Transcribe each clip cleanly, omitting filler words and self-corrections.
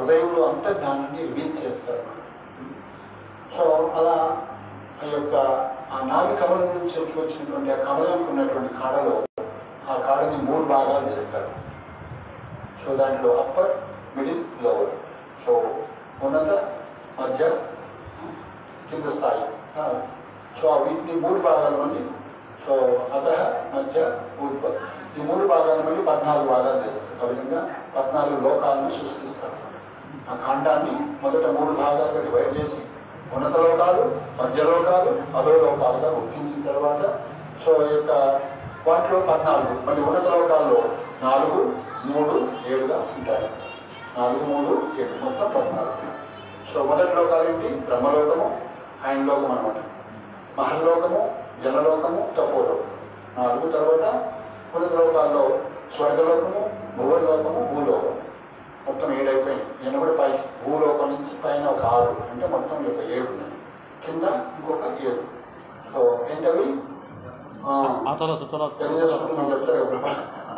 హృదయంలో అంతర్జ్ఞానాన్ని రిలీజ్ చేస్తారు. సో అలా ఆ యొక్క ఆ నాభి కమలం నుంచి వచ్చినటువంటి ఆ కమలానికి ఉన్నటువంటి కాడలో ఆ కాడని 3 భాగాలు చేస్తారు. సో దాంట్లో అప్పర్, మిడిల్, లోవర్. సో ఉన్నత, మధ్య, కింద స్థాయి. సో వీటిని 3 భాగాలు మళ్ళీ సో అధః, మధ్య, ఊర్ధ్వ ఈ 3 భాగాలు మళ్ళీ 14 భాగాలు చేస్తారు. ఆ విధంగా 14 లోకాలను సృష్టిస్తారు. ఆ ఖండాన్ని మొదట 3 భాగాలుగా డివైడ్ చేసి ఉన్నత లోకాలు, మధ్య లోకాలు, అధో లోకాలుగా గుర్తించిన తర్వాత సో ఈ యొక్క వాటిలో 14 మళ్ళీ ఉన్నత లోకాల్లో 4, 3, 7గా ఉంటాయి. 4, 3, 7 మొత్తం 14. సో మొదటి లోకాలు ఏంటి? బ్రహ్మలోకము, ఆయన లోకం అనమాట. మహర్లోకము, జనలోకము, తపోలోకము 4. తర్వాత ఉన్నత లోకాల్లో స్వర్గలోకము, భువలోకము, భూలోకము మొత్తం 7 అయిపోయింది. నేను కూడా పై భూలోకం నుంచి పైన ఒక 6 అంటే మొత్తం 7 ఉన్నాయి. కింద ఇంకొక 7. సో ఏంటవి తెలియజేసుకుంటున్నాం చెప్తారు.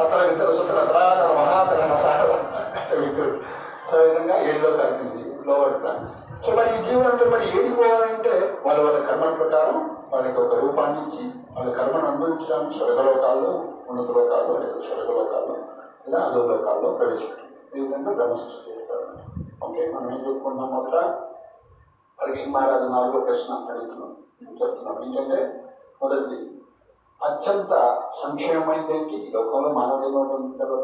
అతల ఇతర సుతర మహాతర సో ఈ విధంగా 7లో కలిపింది లోవర్ ప్లాన్. సో మరి ఈ జీవులంతా మరి ఏడికి పోవాలంటే వాళ్ళ కర్మల ప్రకారం వాళ్ళకి ఒక రూపాన్ని ఇచ్చి వాళ్ళ కర్మను అనుభవించడానికి స్వర్గలోకాల్లో, ఉన్నత లోకాల్లో లేదా స్వర్గలోకాల్లో లేదా అదో లోకాల్లో ప్రవేశించారు. ఈ విధంగా బ్రహ్మ సృష్టి చేస్తారు. ఓకే, మనం ఏం చెప్పుకుంటున్నాం? మొదట పరీక్ష మహారాజు 4వ ప్రశ్న అడుగుతున్నాం, చెప్తున్నాం. ఏంటంటే మొదటిది అత్యంత సంక్షేమమైంది ఏంటి? ఈ లోకంలో మానవ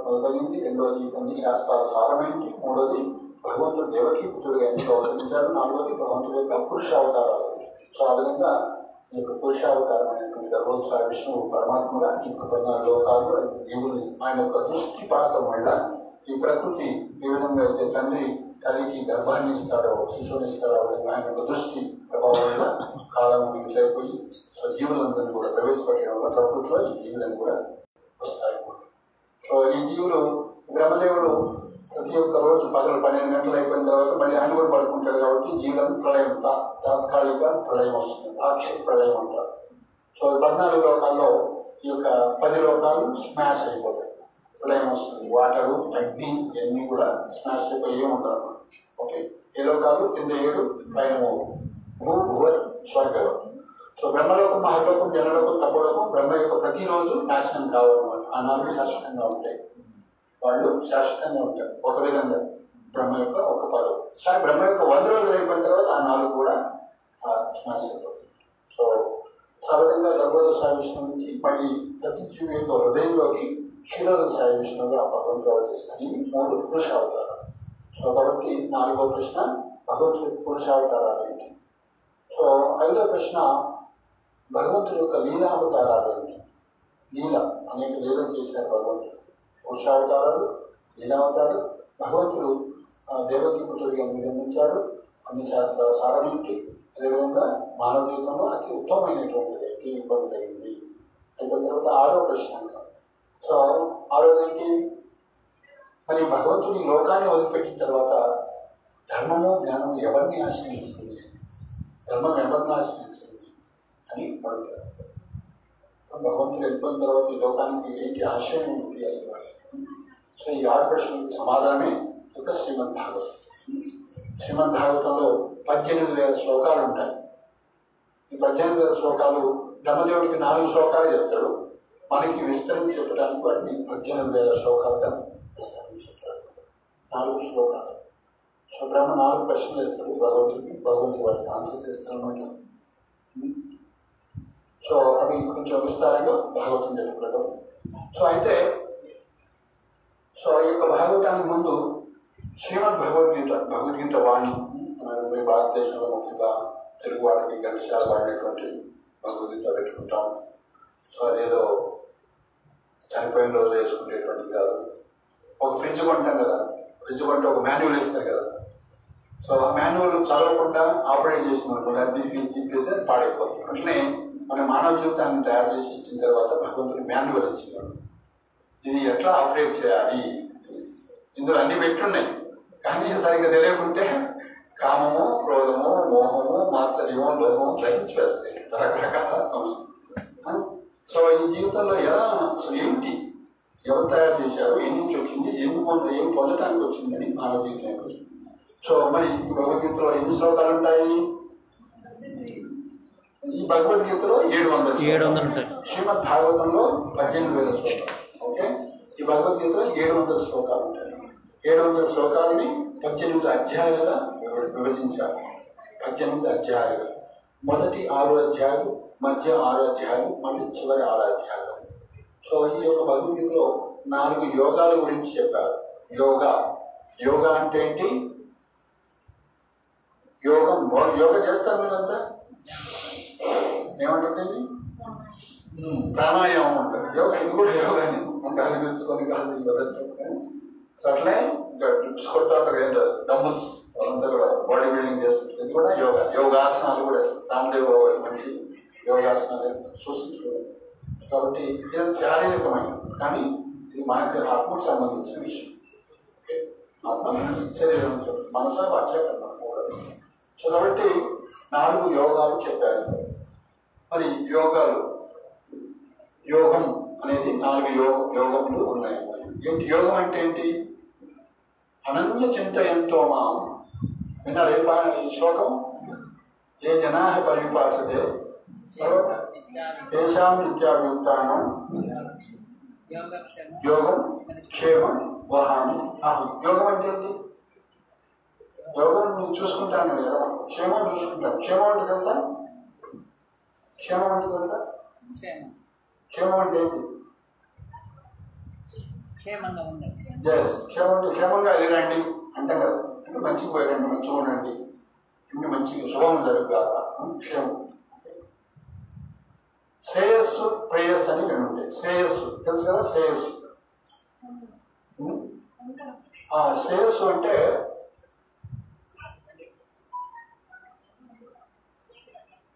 మొదలైంది. రెండవది అన్ని శాస్త్రాల సారమేంటి? మూడవది భగవంతుడు దేవకీ పుత్రుడిగా ఎందుకు అవతరించాడు? 4వది భగవంతుడి యొక్క పురుషావతారాలు. సో ఆ విధంగా ఈ యొక్క పురుషావతారమైనటువంటి గర్భోత్సవ విష్ణువు పరమాత్మగా ఇంకా 14 లోకాలు జీవులు ఆయన యొక్క దృష్టిపాతం వల్ల ఈ ప్రకృతి ఏ విధంగా అయితే తండ్రి తల్లికి గర్భాన్ని ఇస్తాడో, శిశువుని ఇస్తాడో, ఆయన యొక్క దృష్టి ప్రభావం వల్ల కాలం ఇట్లయిపోయి సో జీవులందరినీ కూడా ప్రవేశపెట్టడం వల్ల ప్రకృతిలో ఈ జీవులను కూడా వస్తాయి. సో ఈ జీవులు బ్రహ్మదేవుడు ప్రతి ఒక్క రోజు పగలు 12 గంటలు అయిపోయిన తర్వాత మళ్ళీ ఆయన కూడా పడుకుంటాడు. కాబట్టి జీవులను ప్రళయం, తాత్కాలిక ప్రళయం వస్తుంది, తాక్షిక ప్రళయం అంటారు. సో 14 లోకాల్లో ఈ యొక్క 10 లోకాలు స్మాష్ అయిపోతాయి, ప్రళయం వస్తుంది. వాటరు, అగ్ని ఇవన్నీ కూడా స్మాష్ అయిపోయి ఏముంటారు. ఓకే, ఏ లోకాలు? కింద 7, పైన 3, భూ, భువ, స్వర్గలోకం. సో బ్రహ్మలోకం, మహర్లోకం, జనలోకం, తపోలోకం బ్రహ్మ యొక్క ప్రతిరోజు నాశనం కావాలన్నమాట. ఆ 4 శాశ్వతంగా ఉంటాయి, వాళ్ళు శాశ్వతంగా ఉంటారు. ఒక విధంగా బ్రహ్మ యొక్క ఒక పదం. కానీ బ్రహ్మ యొక్క 100 రోజులు అయిపోయిన తర్వాత ఆ 4 కూడా స్మాష్ అయిపోతాయి. సో ఆ విధంగా గర్భోదయ సాయి విష్ణువు నుంచి మళ్ళీ ప్రతి జీవి యొక్క హృదయంలోకి క్షీరోదయ సాయి విష్ణువుగా భగవంతుడు అవతరిస్తాడు. ఇవి 3 పురుషావతారాలు. సో కాబట్టి 4వ ప్రశ్న భగవంతుడి పురుషావతారాలు ఏంటి? సో 5వ ప్రశ్న భగవంతుడి యొక్క లీలావతారాలు ఏంటి? లీల అనేక లీలలు చేశారు భగవంతుడు. పురుషావతారాలు, లీలావతారాలు. భగవంతుడు దేవకీ పుత్రుడిగా నిర్మించాడు. అన్ని శాస్త్రాల సారమేంటి? అదేవిధంగా మానవ జీవితంలో అతి ఉత్తమమైనటువంటిది ఏంటి ఇబ్బంది అయింది. అయిపోయిన తర్వాత 6వ ప్రశ్న. సో 6వది ఏంటి? మరి భగవంతుడి లోకాన్ని వదిలిపెట్టిన తర్వాత ధర్మము, జ్ఞానము ఎవరిని ఆశ్రయించింది? ధర్మం ఎవరిని ఆశ్రయించింది అని అడుగుతారు. భగవంతుడు వెళ్ళిపోయిన తర్వాత ఈ లోకానికి ఏంటి ఆశ్రయం ఉంది అసలు? సో ఈ 6 ప్రశ్నలకు సమాధానమే ఒక శ్రీమద్ భాగవతం. శ్రీమద్ భాగవతంలో 18,000 శ్లోకాలు ఉంటాయి. ఈ 18,000 శ్లోకాలు బ్రహ్మదేవుడికి 4 శ్లోకాలు చెప్తాడు. మనకి విస్తరించి చెప్పడానికి వాటిని 18,000 శ్లోకాలుగా విస్తరించి చెప్తాడు. 4 శ్లోకాలు. సో బ్రహ్మ 4 ప్రశ్నలు వేస్తాడు భగవంతుడికి, భగవంతుడు వాటికి ఆన్సర్ చేస్తాడు అన్నమాట. సో అవి కొంచెం విస్తారంగా భాగవతం చెప్పుకోవడం. సో అయితే సో ఈ యొక్క భాగవతానికి ముందు శ్రీమద్ భగవద్గీత వాణి మన భారతదేశంలో ముఖ్యంగా తెలుగు వాళ్ళకి గణశాల వాడినటువంటి భగవద్గీత పెట్టుకుంటాం. సో అదేదో చనిపోయిన రోజు వేసుకునేటువంటిది కాదు. ఒక ఫ్రిడ్జ్ కొంటాం కదా, ఫ్రిడ్జ్ కొంటే ఒక మాన్యువల్ ఇస్తారు కదా. సో ఆ మాన్యువల్ చదవకుండా ఆపరేట్ చేసిన అది తిప్పేస్తే పాడైపోతుంది. అట్లనే మన మానవ జీవితాన్ని తయారు చేసి ఇచ్చిన తర్వాత భగవంతుడు మాన్యువల్ ఇచ్చినాడు. ఇది ఎట్లా ఆపరేట్ చేయాలి, ఇందులో అన్ని పెట్టున్నాయి. కానీ సరిగ్గా తెలియకుంటే కామము, క్రోధము, మోహము, మాత్సర్యము, లోహము గ్రహించి వేస్తాయి రకరకాల సమస్యలు. సో ఈ జీవితంలో ఎలా అసలు ఏంటి, ఎవరు తయారు చేశారు, ఎన్ని నుంచి వచ్చింది, ఏం పొందడానికి వచ్చిందని మానవ జీవితం వచ్చింది. సో మరి భగవద్గీతలో ఎన్ని శ్లోకాలు ఉంటాయి? ఈ భగవద్గీతలో 700 ఉంటాయి. శ్రీమద్ భాగవతంలో 18,000 శ్లోకాలు. ఓకే, ఈ భగవద్గీతలో 700 శ్లోకాలు ఉంటాయి. 700 శ్లోకాలని 18 అధ్యాయాలుగా విభజించారు. 18 అధ్యాయాలుగా, మొదటి 6 అధ్యాయాలు, మధ్య 6 అధ్యాయాలు, మళ్ళీ చివరి 6 అధ్యాయాలు. సో ఈ యొక్క భగవద్గీతలో 4 యోగాల గురించి చెప్పారు. యోగా అంటే ఏంటి? యోగా చేస్తారు మీరంతా? ఏమంటుంది? ప్రాణాయామం అంటారు. యోగా ఇది కూడా యోగాని గాలి పీల్చుకొని గాలి వదలటం. సో అట్లే ట్రిప్స్ కొడతా ఉంటారు కదా, డంబుల్స్ వాళ్ళంతా కూడా బాడీ బిల్డింగ్ చేస్తుంటారు. ఇది కూడా యోగాసనాలు కూడా రామదేవ్ మంచి యోగాసనాలు సూచించుకోవాలి. కాబట్టి ఇది శారీరకమైనది, కానీ ఇది మనకి ఆత్మకు సంబంధించిన విషయం. ఆత్మ శరీరం మనస వాచ్యకరణ కూడా. సో కాబట్టి 4 యోగాలు చెప్పారు. మరి యోగం అనేది 4 యోగములు ఉన్నాయి. ఏంటి యోగం అంటే ఏంటి? అనన్య చింతయంతో మాం. విన్నారు ఈ శ్లోకం? ఏ జనా పరిపాసతే తేషాం నిత్యాభియుక్తానం యోగం క్షేమం వహామి అహం. యోగం అంటే ఏంటి? యోగం నువ్వు చూసుకుంటాను కదా, క్షేమం చూసుకుంటాను. క్షేమం అంటే తెలుసా? క్షేమం అంటే ఏంటి? క్షేమం అంటే క్షేమంగా వెళ్ళండి అంటాం కదా. అంటే మంచిగా పోయండి, మంచిగా ఉండండి, ఇంటి మంచిగా శుభం జరుగుతారా క్షేమం. శ్రేయస్సు ప్రేయస్సు అని 2 ఉంటాయి. శ్రేయస్సు తెలుసు కదా? శ్రేయస్సు అంటే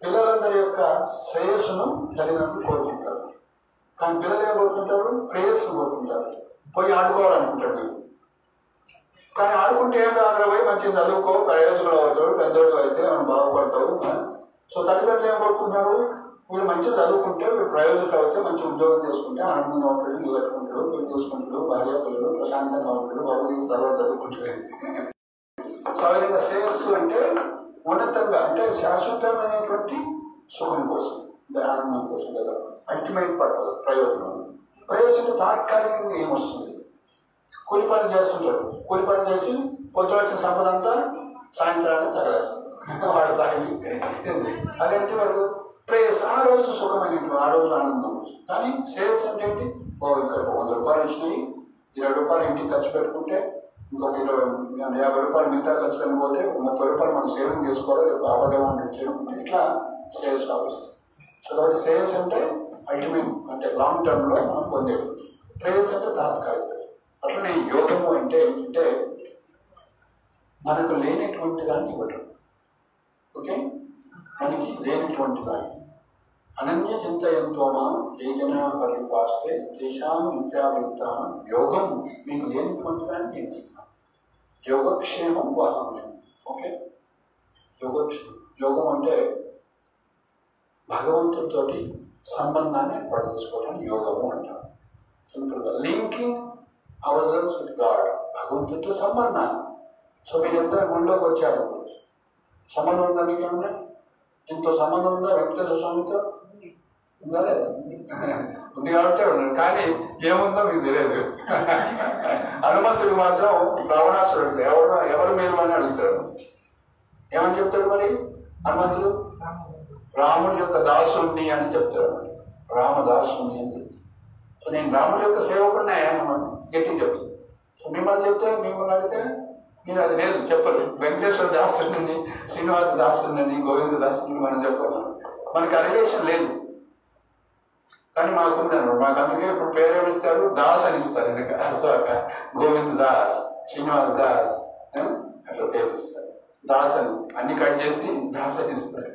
పిల్లలందరి యొక్క శ్రేయస్సును తల్లిదండ్రులు కోరుకుంటారు. కానీ పిల్లలు ఏం కోరుకుంటారు? ప్రేయస్సును కోరుకుంటారు. పోయి ఆడుకోవాలనుకుంటాడు. కానీ ఆడుకుంటే ఏం రాదు, పోయి మంచిగా చదువుకో, ప్రయోజకులు అవుతాడు, పెద్దోడు అయితే మనం బాగుపడతావు. సో తల్లిదండ్రులు ఏం కోరుకుంటారు? వీళ్ళు మంచిగా చదువుకుంటే, వీళ్ళు ప్రయోజకులు అయితే మంచి ఉద్యోగం చేసుకుంటే ఆనందంగా ఉంటాడు, ఇల్లు కట్టుకుంటాడు, పెళ్లి చేసుకుంటాడు, భార్య పిల్లలు ప్రశాంతంగా ఉంటాడు, భగవద్గీత తర్వాత చదువుకుంటాడు. సో ఆ విధంగా శ్రేయస్సు అంటే ఉన్నతంగా, అంటే శాశ్వతమైనటువంటి సుఖం కోసం, ఆనందం కోసం కదా, అల్టిమేట్ పర్పస్, ప్రయోజనం. ప్రయోజనం తాత్కాలికంగా ఏమొస్తుంది? కూలి పని చేస్తుంటాడు, కూలి పని చేసి పొద్దువచ్చిన సంపద అంతా సాయంత్రాన్ని తగలేస్తాడు వాడు తాగి. అదేంటి వాడు ప్రేయస్, ఆ రోజు సుఖమైనటువంటి, ఆ రోజు ఆనందం. కానీ శ్రేయస్ అంటే ఏంటి? 100 రూపాయలు వచ్చినాయి, 20 రూపాయలు ఇంటికి ఖర్చు పెట్టుకుంటే ఇంకొక 50 రూపాయలు మిగతా ఖర్చు పెట్టుకోతే 30 రూపాయలు మనం సేవింగ్ చేసుకోవాలి, రేపు ఆపదగా చేసుకుంటే ఇట్లా శ్రేయస్ ఆలోచిస్తాం. సో కాబట్టి శ్రేయస్ అంటే అల్టిమేట్, అంటే లాంగ్ టర్మ్ లో మనం పొందేది. ప్రేయస్ అంటే తాత్కాలిక. అట్లనే యోగము అంటే ఏంటంటే మనకు లేనటువంటి దాన్ని ఇవ్వటం. ఓకే, మనకి లేనటువంటి దాన్ని. అనన్య చింతయంతో ఏ జనా పరిపాస్తే తేషాం నిత్యాభియుక్తానం యోగం. మీకు లేనటువంటి దాన్ని నేను ఇస్తున్నాను. యోగక్షేమం వహామి. ఓకే, యోగం అంటే భగవంతుడితో సంబంధాన్ని ఏర్పాటు చేసుకోవడానికి యోగము అంటారు. సింపుల్గా linking our cells with God, భగవంతుడితో సంబంధాన్ని. సో మీరందరూ గుళ్ళోకి వచ్చారు, సంబంధం ఉందా? మీకేమన్నా ఎంతో సంబంధం ఉందా వెంకటేశ్వర స్వామితో? ఉందా లేదా? ఉంది కాబట్టి ఉన్నాడు, కానీ ఏముందో మీకు తెలియదు. హనుమంతుడికి మాత్రం రావణాసురుడు ఎవరు మేలు అని అడుగుతాడు. ఏమని చెప్తాడు మరి హనుమంతుడు? రాముడి యొక్క దాసుని అని చెప్తాడు. రామదాసుని అని చెప్తాడు. సో నేను రాముడి యొక్క సేవకుడిని గట్టిగా చెప్తాను. సో మిమ్మల్ని చెప్తే మిమ్మల్ని అడిగితే మీరు అది లేదు చెప్పరు. వెంకటేశ్వర దాసుని, శ్రీనివాస దాసుని, గోవింద దాసుని మనం చెప్పాలి. మనకి ఆ రిలేషన్ లేదు, కానీ మాకుందన్నారు. మాకు అందుకే ఇప్పుడు పేరేమిస్తారు? దాస్ అని ఇస్తారు. ఎందుకంటే గోవింద దాస్, శ్రీనివాస్ దాస్ అట్లా పేరు ఇస్తారు. దాస్ అని అన్ని కట్ చేసి దాస్ అని ఇస్తారు.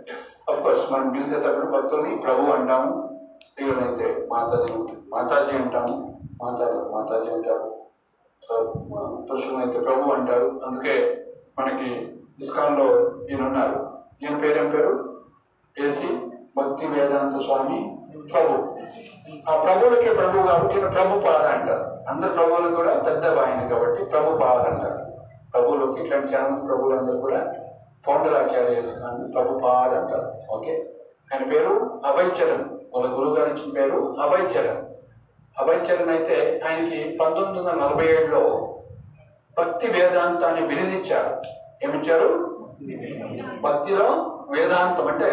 అఫ్ కోర్స్ మనం పిలిచేటప్పుడు భక్తుల్ని ప్రభు అంటాము, స్త్రీలనైతే మాతాజీ అంటాము, మాతాజీ అంటారు, పురుషులనైతే ప్రభు అంటారు. అందుకే మనకి ఇస్కాన్ లో ఈయన ఉన్నారు. ఈయన పేరేం పేరు? ఏసీ భక్తి వేదాంత స్వామి ప్రభు. ఆ ప్రభువులకి ప్రభు కాబట్టి ఈయన ప్రభు పాద అంటారు. అందరు ప్రభువులు కూడా పెద్ద ఆయన కాబట్టి ప్రభు పాద అంటారు. ప్రభువులోకి. ఇట్లాంటి చాలా మంది ప్రభువులు అందరూ కూడా పౌండరాచార్యస్ అని ప్రభుపాద్ అంటారు. ఓకే, ఆయన పేరు అభయ్ చరణ్, వాళ్ళ గురువు గారు ఇచ్చిన పేరు అభయ్ చరణ్. అభయ్ చరణ్ అయితే ఆయనకి 1947లో భక్తి వేదాంతాన్ని బిరుదిచ్చారు. ఏమిచ్చారు? భక్తిలో వేదాంతం అంటే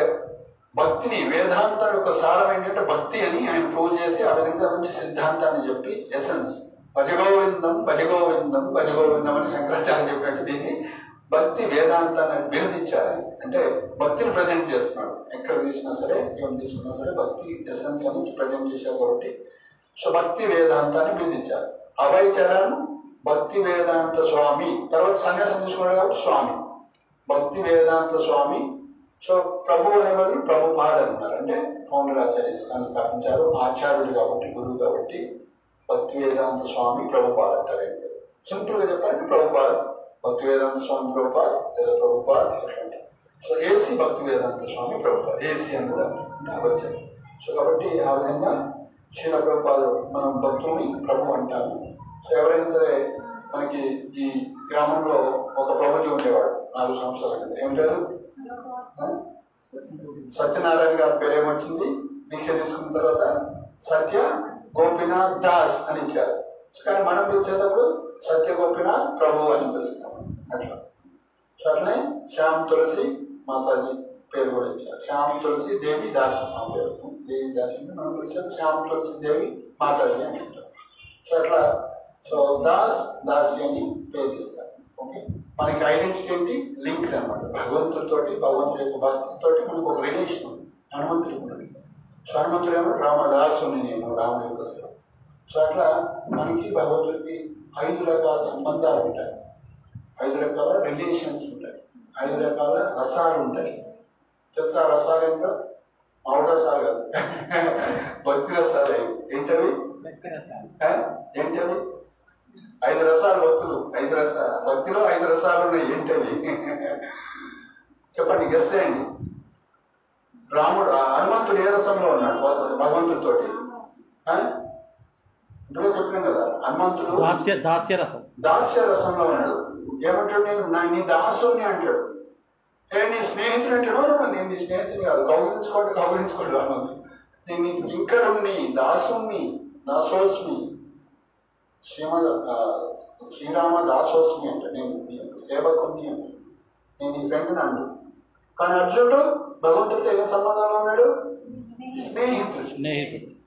భక్తిని, వేదాంతం యొక్క సారం ఏంటంటే భక్తి అని ఆయన ప్రూవ్ చేసి ఆ విధంగా మంచి సిద్ధాంతాన్ని చెప్పి ఎసెన్స్ భజగోవిందం భజగోవిందం భజగోవిందం అని శంకరాచార్య చెప్పినట్టు దీన్ని భక్తి వేదాంతాన్ని బిరుదిచ్చారు. అంటే భక్తిని ప్రజెంట్ చేస్తున్నాడు. ఎక్కడ తీసినా సరే, ఏం తీసుకున్నా సరే భక్తి ఎసెన్స్ అని ప్రజెంట్ చేశారు కాబట్టి సో భక్తి వేదాంతాన్ని బిరుదిచ్చారు. అభయ్ చరణ్ భక్తి వేదాంత స్వామి, తర్వాత సన్యాసం తీసుకున్నాడు కాబట్టి స్వామి, భక్తి వేదాంత స్వామి. సో ప్రభు అనే బదులు ప్రభుపాద్ అంటున్నారు. అంటే పౌండరాచార్య స్థాపించారు, ఆచార్యుడు కాబట్టి, గురువు కాబట్టి భక్తి వేదాంత స్వామి ప్రభుపాద్ అంటారు. సింపుల్ గా చెప్పాలంటే ప్రభుపాద్, భక్తి వేదాంత స్వామి ప్రభుపాద్ లేదా ప్రభుపాద్ అట్లాంటి. సో ఏసీ భక్తి వేదాంత స్వామి ప్రభుపాద్, ఏసీ అని కూడా వచ్చారు. సో కాబట్టి ఆ విధంగా శ్రీల ప్రభుపాదులు మనం భక్తుని ప్రభు అంటాము. సో ఎవరైనా సరే మనకి ఈ గ్రామంలో ఒక ప్రభుజీ ఉండేవాడు 4 సంవత్సరాల కింద. ఏమిటారు? సత్యనారాయణ గారి పేరు ఏమొచ్చింది? దీక్ష తీసుకున్న తర్వాత సత్య గోపీనాథ్ దాస్ అని ఇచ్చారు. కానీ మనం పిలిచేటప్పుడు సత్య గోపీనాథ్ ప్రభు అని పిలుస్తాం. అట్లా అట్లనే శ్యామ్ తులసి మాతాజీ పేరు కూడా ఇచ్చారు. శ్యామ్ తులసి దేవి దాస్ ఆ పేరు, దేవి దాసి మనం పిలిచాం. శ్యామ్ తులసి దేవి మాతాజీ అని అంటారు. సో అట్లా సో దాస్ దాసి అని పేరు ఇస్తారు. ఓకే, మనకి ఐడెంటిటీ ఏంటి? లింక్ అనమాట. భగవంతుడితోటి, భగవంతుడి యొక్క భక్తితోటి మనకు ఒక రిలేషన్ ఉంది. హనుమంతుడు ఉన్నది. సో హనుమంతుడు ఏమో రామదాసుని, నేను రాముడి యొక్క సేవ. సో అట్లా మనకి భగవంతుడికి 5 రకాల సంబంధాలు ఉంటాయి, 5 రకాల రిలేషన్స్ ఉంటాయి, 5 రకాల రసాలు ఉంటాయి. తెలుసా రసాలు ఏంటో? మామిడి రసాలు కాదు, భక్తి రసాలు. ఏంటవి? ఏంటవి? 5 రసాలు భక్తులు, 5 రసాలు భక్తిలో 5 రసాలు ఉన్నాయి. ఏంటవి? చెప్పండి, గెస్ చేయండి. రాముడు హనుమంతుడు ఏ రసంలో ఉన్నాడు భగవంతుడితోటి? ఇప్పుడే చెప్పినాం కదా, హనుమంతుడు దాస్య రసంలో ఉన్నాడు. ఏమంటాడు? నేను నీ దాసుని అంటాడు. నీ స్నేహితుడు అంటాడు. నేను నీ స్నేహితుని కాదు, కౌగిలించుకోండి హనుమంతుడు. నేను నీ కింకరుణ్ణి, దాసుని, దాసోస్మి, శ్రీరామ దాసోస్మి అంటే నేను నీ యొక్క సేవకుని అంటే, నేను నీ ఫ్రెండ్ని అంటు. కానీ అర్జునుడు భగవంతుడితో ఏ సంబంధంలో ఉన్నాడు? స్నేహితుడు.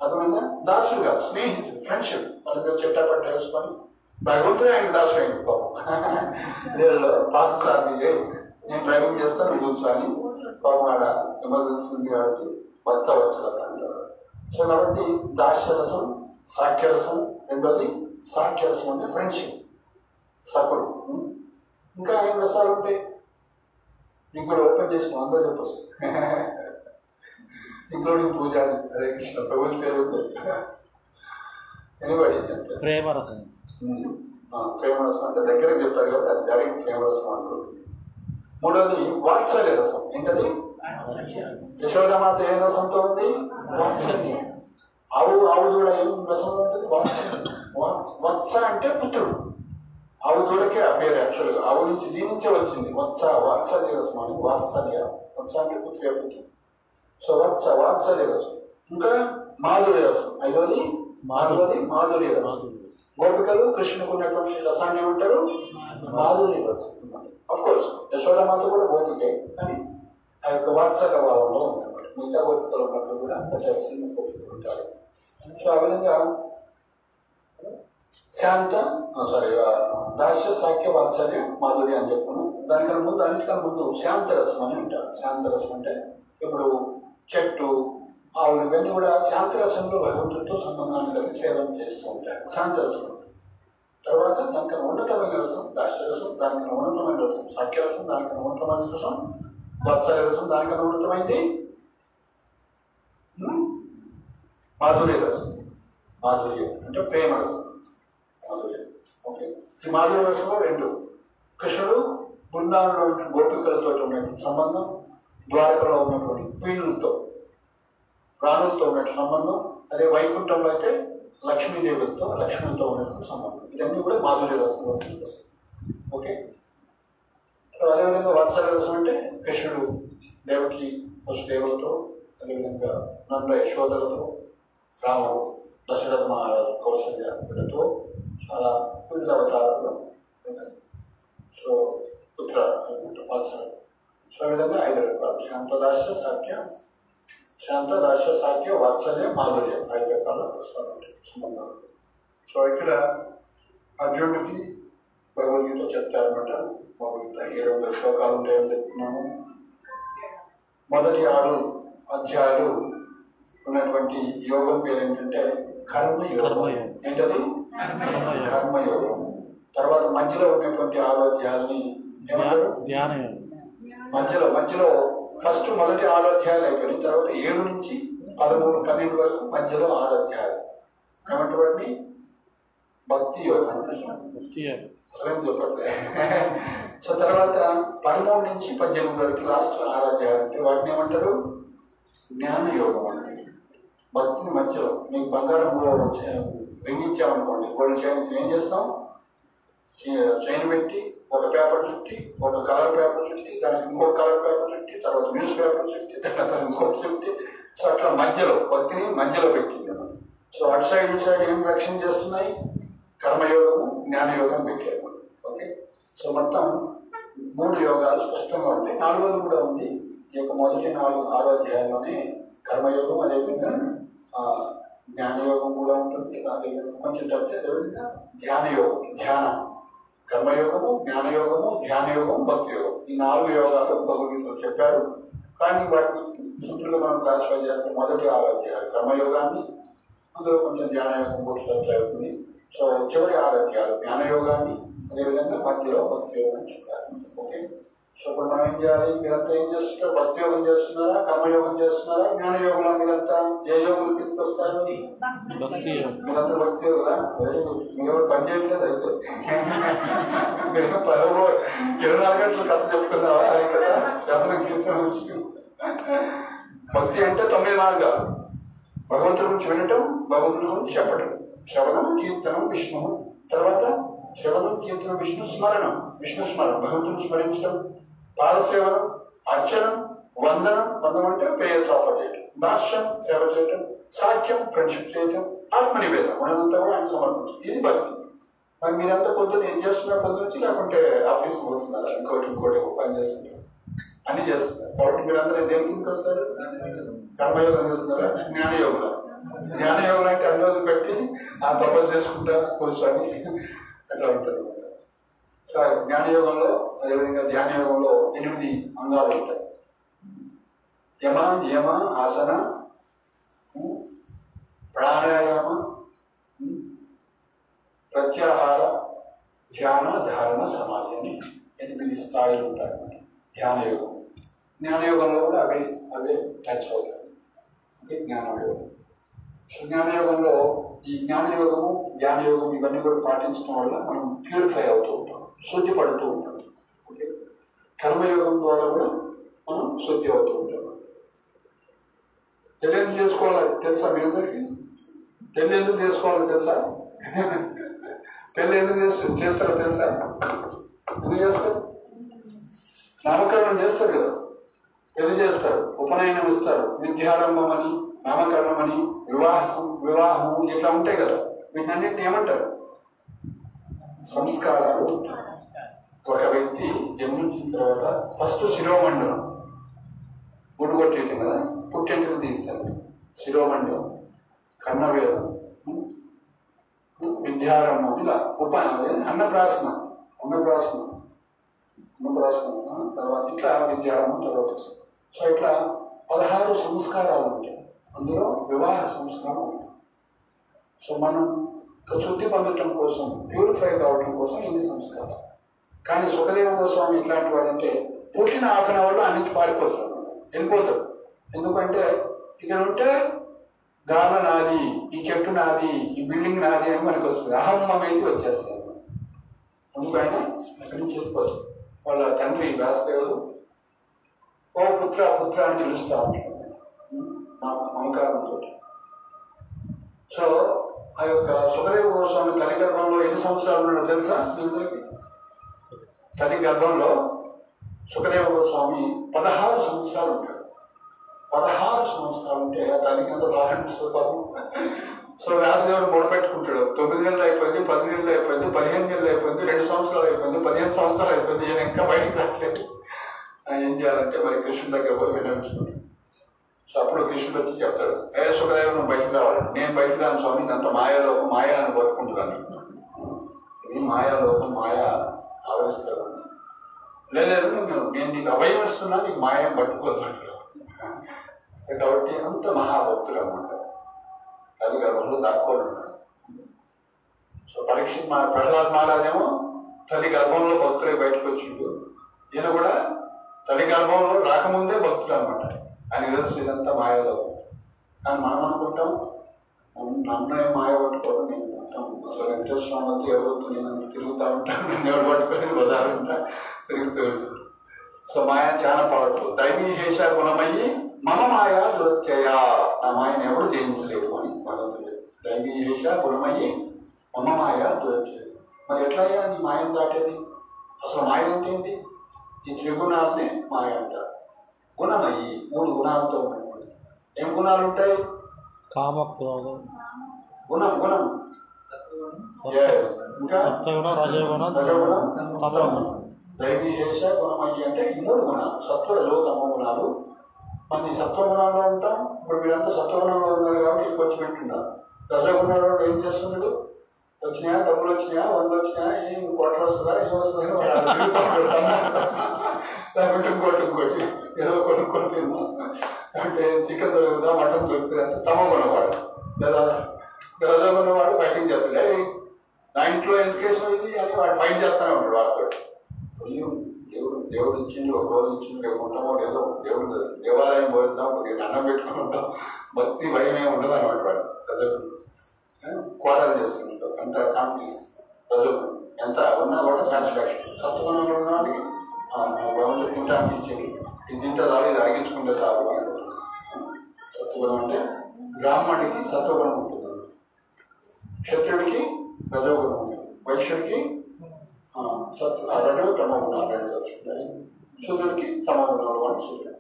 అర్థమైందా? దాసుడు కాదు, స్నేహితుడు, ఫ్రెండ్షిప్. వాళ్ళకి చెట్టా పట్ట వేసుకొని భగవంతుడే ఆయనకు దాసు అయింది. పాపం పాఠశాల నేను డ్రైవింగ్ చేస్తాను కూర్చొని పాపం ఆడ ఎమర్జెన్సీ ఉంది కాబట్టి భర్త వచ్చాక అంటారు. సో కాబట్టి దాస్యరసం, సాఖ్యరసం. రెండోది సాఖ్యరసం అంటే ఫ్రెండ్షిప్, సకుడు. ఇంకా ఏం రసాలు ఉంటాయి? నీకు కూడా ఓపెన్ చేసిన అందరూ చెప్పొచ్చు, ఇంక్లూడింగ్ పూజారి. హరే కృష్ణ, ప్రభుత్వ పేరు ఎనిబడి. ప్రేమరసం. ప్రేమరసం అంటే దగ్గరకు చెప్తారు కాబట్టి అది డైరెక్ట్ ప్రేమరసం అంటుంది. మూడోది వాత్సల్య రసం. ఏంటది? యశోదమాత ఏ రసంతో ఉంది? వాత్సల్యం. ఆవు దూడ ఏం రసంలో ఉంటుంది? వాత్సల్యం. వత్స అంటే పుత్రుడు. ఆవు దూడకే ఆ పేరు యాక్చువల్గా ఆవు నుంచి దీని నుంచే వచ్చింది. వాత్సల్య రసం అని. వాత్సల్య, వత్స అంటే పుత్రుడు. సో వాత్సల్య రసం. ఇంకా మాధుర్య రసం. ఐదోది మాధుర్య రసం. గోపికలు కృష్ణుకు ఉన్నటువంటి రసాన్ని ఏమంటారు? మాధుర్య రసం. అఫ్ కోర్స్ యశోదమాత కూడా గోపికే, కానీ ఆ యొక్క వాత్సల్య భావంలో ఉన్నమాట. మిగతా గోపికలు ఉన్నప్పుడు కూడా చిన్న గోపికలు ఉంటారు. సో ఆ విధంగా దాస్య, సాఖ్య, వాత్సల్య, మాధుర్య అని చెప్పుకున్నాం. అన్నిటికన్నా ముందు శాంతరసం అని ఉంటారు. శాంతరసం అంటే ఇప్పుడు చెట్టు, ఆవులు ఇవన్నీ కూడా శాంతరసంలో భగవంతుడితో సంబంధాన్ని కలిగి సేవన చేస్తూ ఉంటారు. శాంతరసం. తర్వాత దానికన్నా ఉన్నతమైన రసం దాస్యరసం, దానికన్నా ఉన్నతమైన రసం సాఖ్యరసం, దానికన్నా ఉన్నతమైన రసం వాత్సల్య రసం, దానికన్నా ఉన్నతమైంది మాధుర్య రసం. మాధుర్య అంటే ప్రేమ రసం. మాధుర్యం. ఓకే, ఈ మాధుర్య రసంలో 2. కృష్ణుడు బృందావనంలో గోపికలతో ఉన్నటువంటి సంబంధం, ద్వారకలో ఉన్నటువంటి క్వీనులతో, రాణులతో ఉన్నటువంటి సంబంధం, అదే వైకుంఠంలో అయితే లక్ష్మీదేవులతో, లక్ష్మణులతో ఉన్నటువంటి సంబంధం. ఇవన్నీ కూడా మాధుర్య రసంలో. ఓకే, అదేవిధంగా వాత్సల్య రసం అంటే కృష్ణుడు దేవకి వసుదేవులతో, అదేవిధంగా నంద యశోదలతో, రాముడు దశరథ మహారాజు కౌశల్య వీళ్ళతో చాలా వివిధ అవతారాలు. సో పుత్ర వాత్సల్య. సో ఈ విధంగా 5 రకాలు: శాంతదాస్య సాఖ్య వాత్సల్య మాధుర్యం 5 రకాల సంబంధాలు. సో ఇక్కడ అర్జునుడికి భగవద్గీత చెప్తారన్నమాట. భగవద్గీత 700 శ్లోకాలు ఉంటాయని చెప్తున్నాము. మొదటి 6 అధ్యాయాలు ఉన్నటువంటి యోగం పేరు ఏంటంటే కర్మయోగం. ఏంటది? కర్మయోగం. తర్వాత మధ్యలో ఉన్నటువంటి 6 అధ్యాయాలని ఏమంటారు? మధ్యలో ఫస్ట్ మొదటి 6 అధ్యాయాలు అయిపోయినాయి. తర్వాత 7 నుంచి 13, 12 వరకు మధ్యలో 6 అధ్యాయాలు ఏమంటే భక్తి యోగం. అసలేం చెప్పట్లే. సో తర్వాత 13 నుంచి 18 వరకు లాస్ట్ 6 అధ్యాయాలు అంటే వాటిని ఏమంటారు? జ్ఞాన యోగం అంటే. భక్తిని మధ్యలో మీకు బంగారం వెంగించామనుకోండి, గోల్డ్ చైన్ ఏం చేస్తాం? చైన్ పెట్టి ఒక పేపర్ చుట్టి, ఒక కలర్ పేపర్ చుట్టి, దానికి ఇంకొక కలర్ పేపర్ చుట్టి, తర్వాత న్యూస్ పేపర్ చుట్టి, తర్వాత ఇంకోటి చుట్టి. సో అట్లా మధ్యలో భక్తిని మధ్యలో పెట్టింది. సో అటు సైడ్ ఇటు సైడ్ ఏం రక్షణ చేస్తున్నాయి? కర్మయోగము, జ్ఞానయోగం పెట్టారు. ఓకే. సో మొత్తం 3 యోగాలు స్పష్టంగా ఉంటాయి. 4వది కూడా ఉంది. ఈ యొక్క మొదటి 6 అధ్యాయంలోనే కర్మయోగం, అదేవిధంగా జ్ఞానయోగం కూడా ఉంటుంది. అదేవిధంగా కొంచెం టచ్ అదేవిధంగా ధ్యానయోగం. ధ్యానం, కర్మయోగము, జ్ఞానయోగము, ధ్యానయోగం, భక్తి యోగం. ఈ 4 యోగాలు భగవద్గీతలో చెప్పారు. కానీ వాటిని సింపుల్గా మనం క్లాసిఫై చేయాలంటే మొదటి 6 అధ్యాయాలు కర్మయోగాన్ని, అందులో కొంచెం ధ్యానయోగం కూడా టచ్ అవుతుంది. సో చివరి 6 అధ్యాయాలు జ్ఞానయోగాన్ని, అదేవిధంగా మధ్యలో భక్తి యోగం చెప్పారు. ఓకే. సో ఇప్పుడు మనం ఏం చేయాలి? మీరంతా ఏం చేస్తున్నారు? భక్తి యోగం చేస్తున్నారా, కర్మయోగం చేస్తున్నారా, జ్ఞానయోగంలో మీరంతా ఏ యోగం కిందకి వస్తారు? మీరంతా భక్తి యోగా. మీరు పని చేయట్లేదు అయితే. మీరు 24 గంటలు కథ చెప్పుకున్నావా? అదే కదా శ్రవణం కీర్తన. భక్తి అంటే 9 మార్గాలు. భగవంతుడి గురించి వినటం, భగవంతుడి గురించి చెప్పటం. శ్రవణం, కీర్తనం, విష్ణు. తర్వాత శ్రవణం, కీర్తనం, విష్ణు స్మరణం. విష్ణు స్మరణం, భగవంతుని స్మరించడం. పాదసేవనం, అర్చనం, వందనం. వందనం అంటే ప్రేయర్స్ ఆఫర్ చేయటం. భాష్యం, సేవ చేయటం. సాఖ్యం, ఫ్రెండ్షిప్ చేయటం. ఆత్మనివేదం, ఉన్నదంతా కూడా ఆయన సమర్పించడం. ఇది భక్తి. మరి మీరంతా పొద్దున్న ఏం చేస్తున్నారు? పొద్దున్న నుంచి లేకుంటే ఆఫీస్కి పోతున్నారా? ఇంకోటి పని చేస్తున్నారు, అన్ని చేస్తున్నారు. కాబట్టి మీరందరూ దేని కిందకి వస్తారు? కర్మయోగం చేస్తున్నారా, జ్ఞానయోగం? జ్ఞానయోగం అంటే అన్ని రోజులు పెట్టి ఆ తపస్సు చేసుకుంటా కూర్చొని అట్లా ఉంటారు. సో జ్ఞానయోగంలో, అదేవిధంగా ధ్యానయోగంలో 8 అంగాలు ఉంటాయి. యమ, నియమ, ఆసన, ప్రాణాయామ, ప్రత్యాహార, ధ్యాన, ధారణ, సమాధి అని 8 స్థాయిలు ఉంటాయి అన్నమాట ధ్యానయోగం. జ్ఞానయోగంలో కూడా అవే టచ్ అవుతాయి. ఓకే. జ్ఞానయోగం. సో జ్ఞానయోగంలో ఈ జ్ఞానయోగము, ధ్యానయోగం ఇవన్నీ కూడా పాటించడం వల్ల మనం ప్యూరిఫై అవుతూ ఉంటాం, శుద్ధి పడుతూ ఉంటాం. ఓకే. కర్మయోగం ద్వారా కూడా మనం శుద్ధి అవుతూ ఉంటాం. తెలియదు చేసుకోవాలి తెలుసా? మీ అందరికీ పెళ్ళి ఎందుకు చేసుకోవాలో తెలుసా? పెళ్ళి ఎందుకు చేస్తారో తెలుసా? ఎందుకు చేస్తారు? నామకరణం చేస్తారు కదా, పెళ్లి చేస్తారు, ఉపనయనం ఇస్తారు, విద్యారంభం అని, నామకరణం అని, వివాహము ఇట్లా ఉంటాయి కదా. వీటన్నిటిని ఏమంటారు? సంస్కారాలు. ఒక వ్యక్తి జన్మించిన తర్వాత ఫస్ట్ శిరోమండలం గుడి కొట్టేయటం కదా, పుట్టెంటుకు తీస్తారు. శిరోమండలం, కర్ణవేదం, విద్యారంభం, ఇలా అన్నప్రాసన తర్వాత ఇట్లా విద్యారంభం తర్వాత. సో ఇట్లా 16 సంస్కారాలు ఉంటాయి. అందులో వివాహ సంస్కారం ఉంటుంది. సో మనం శుద్ధి పొందటం కోసం, ప్యూరిఫై కావటం కోసం ఇన్ని సంస్కారాలు. కానీ సుఖదేవ గోస్వామి ఇట్లాంటి వాడంటే పుట్టిన ½ an hourలో అన్నించి పారిపోతారు, వెళ్ళిపోతారు. ఎందుకంటే ఇక్కడ ఉంటే గాల నాది, ఈ చెట్టు నాది, ఈ బిల్డింగ్ నాది అని మనకు వస్తుంది. అహమ్మమైతే వచ్చేస్తుంది. అందుకని అక్కడి నుంచి వెళ్ళిపోతారు. వాళ్ళ తండ్రి వ్యాసదేవుడు ఓ పుత్ర అని పిలుస్తూ ఉంటాడు మమకారంతో. సో ఆ యొక్క సుఖదేవ గోస్వామి తల్లి గర్భంలో ఎన్ని సంవత్సరాలు ఉన్నాడో తెలుసా? తల్లి గర్భంలో సుఖదేవ గోస్వామి 16 సంవత్సరాలు ఉంటాడు. 16 సంవత్సరాలు ఉంటే తనకి ఎంత బాగా అనిపిస్తుంది పాపం. సో వ్యాసదేవుడు మొదలుపెట్టుకుంటాడు. 9 నెలలు అయిపోయింది, 10 నెలలు అయిపోయింది, 15 నెలలు అయిపోయింది, 2 సంవత్సరాలు అయిపోయింది, 15 సంవత్సరాలు అయిపోయింది, ఈయన ఇంకా బయటకు రావట్లేదు. ఏం చేయాలంటే మరి కృష్ణుడి దగ్గర పోయి వినిపించుకుంటాడు. సో అప్పుడు కృష్ణుడు వచ్చి చెప్తాడు, సుఖదేవుడు నువ్వు బయటకు రావాలి. నేను బయటకు రాను స్వామి, అంత మాయాలోకం, మాయ అని పట్టుకుంటున్నాను. ఇది మాయాలోకం, మాయ ఆవరిస్తాడు. లేదు నేను నీకు అభయం ఇస్తున్నా, నీకు మాయం పట్టుకోదు. కాబట్టి అంత మహాభక్తులు అనమాట. అది గర్భంలో దాక్కోడు ఉన్నాడు. సో పరీక్ష ప్రహ్లాద్ మహారాజేమో తల్లి గర్భంలో భక్తులే బయటకు వచ్చిండు. ఈయన కూడా తల్లి గర్భంలో రాకముందే భక్తులు అనమాట. ఆయన తెలుసు ఇదంతా మాయలో. కానీ మనం అనుకుంటాం నన్ను ఏం మాయ పట్టుకోవడం, నేను మొత్తం అసలు వెంకటేశ్వర స్వామి ఎవరితో నేను తిరుగుతూ ఉంటాను, నేను ఎవరు పట్టుకొని బజారు ఉంటా తిరుగుతూ ఉంటాను. సో మాయ చాలా పవర్ఫుల్. దైవీ హేష గుణమయ్యి మమ మాయ దురత్యయ, నా మాయను ఎవరు జయించలేడు అని భగవంతుడు. దైవీ హేష గుణమయ్యి మమ మాయ దురత్యయ. మరి ఎట్లయ్యా నీ మాయను దాటేది? అసలు మాయ అంటే ఏంటి? ఈ త్రిగుణాలనే మాయ అంటారు. గుణమయ్యి 3 గుణాలతో ఉన్నటువంటి. ఏం గుణాలు ఉంటాయి? కామ, క్రోధం, గుణం, ఇంకా రజోగుణం, తమోగుణం. దైవీ హేష గుణమయ్యి అంటే ఈ 3 గుణాలు, సత్వ రజో తమో గుణాలు. మన సత్వగుణంలో ఉంటాం. ఇప్పుడు మీరంతా సత్వగుణంలో ఉన్నారు కాబట్టి ఇక్కడికి వచ్చి పెట్టున్నారు. రజోగుణంలో ఏం చేస్తున్నాడు? వచ్చినాయా, డబ్బులు వచ్చినాయా, 100 వచ్చినాయా, ఏం కొట్ట వస్తుందా, ఏం వస్తుందని ఇంకోటి ఏదో కొనుక్కొని తిన్నా అంటే చికెన్ దొరుకుతుందా, మటన్ దొరుకుతుంది అంటే తమగుణ వాడు. లేదా రజోగుణ వాడు ఫైటింగ్ చేస్తాడే, నా ఇంట్లో ఎడ్యుకేషన్ ఇది అని వాడు ఫైట్ చేస్తూనే ఉంటాడు. వాళ్ళతో దేవుడు ఇచ్చింది, ఒక రోజు ఇచ్చింది, రేపు ఉంటామో లేదో, దేవుడు దేవాలయం పోతాం, కొద్దిగా దండం పెట్టుకుని ఉంటాం, భక్తి భయం ఏమి ఉండదు అనమాట. వాడు రజోగుణ కోరాలు చేస్తుంటాం, అంత కాంప్లీస్. రజోగుణ ఎంత ఉన్నా కూడా సాటిస్ఫాక్షన్. సత్వగుణంలో ఉన్నవాడికి భగవంతుడు తింటానికి ఇచ్చింది, ఇది తింటే చాలు, ఇది అరిగించుకుంటే చాలు. సత్వగుణం అంటే బ్రాహ్మణుడికి సత్వగుణం ఉంటుంది, క్షత్రుడికి రజోగుణం ఉంటుంది, వైశ్యుడికి రజో తమో గుణాలు 2 వస్తుంటాయి, శూద్రుడికి తమో గుణాలు 1 సూర్యుడు.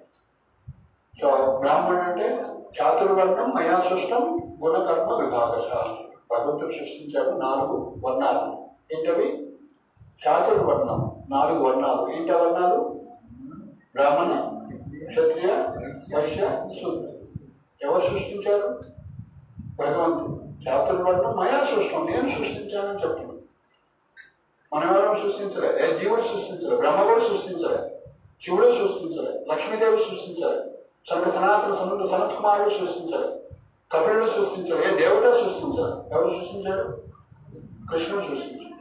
సో బ్రాహ్మణుడు అంటే చాతుర్వర్ణం మయా సృష్టం గుణకర్మ విభాగశ. భగవంతుడు సృష్టించాడు 4 వర్ణాలు. ఏంటవి? చాతుర్వర్ణం 4 వర్ణాలు. ఏంటి వర్ణాలు? బ్రాహ్మణ, క్షత్రియ, వైశ్య, శూద్రుడు. ఎవరు సృష్టించారు? భగవంతుడు. చాతుర్వర్ణం మయా సృష్టం, నేను సృష్టించానని చెప్తున్నాను. మనం ఎవరు సృష్టించలే, జీవుడు సృష్టించలే, బ్రహ్మ కూడా సృష్టించలే, శివుడు సృష్టించలే, లక్ష్మీదేవి సృష్టించలే, సనత సనత్ కుమారుడు సృష్టించలే, కపిలుడు సృష్టించలే, దేవత సృష్టించారు. ఎవరు సృష్టించాడు? కృష్ణుడు సృష్టించాడు.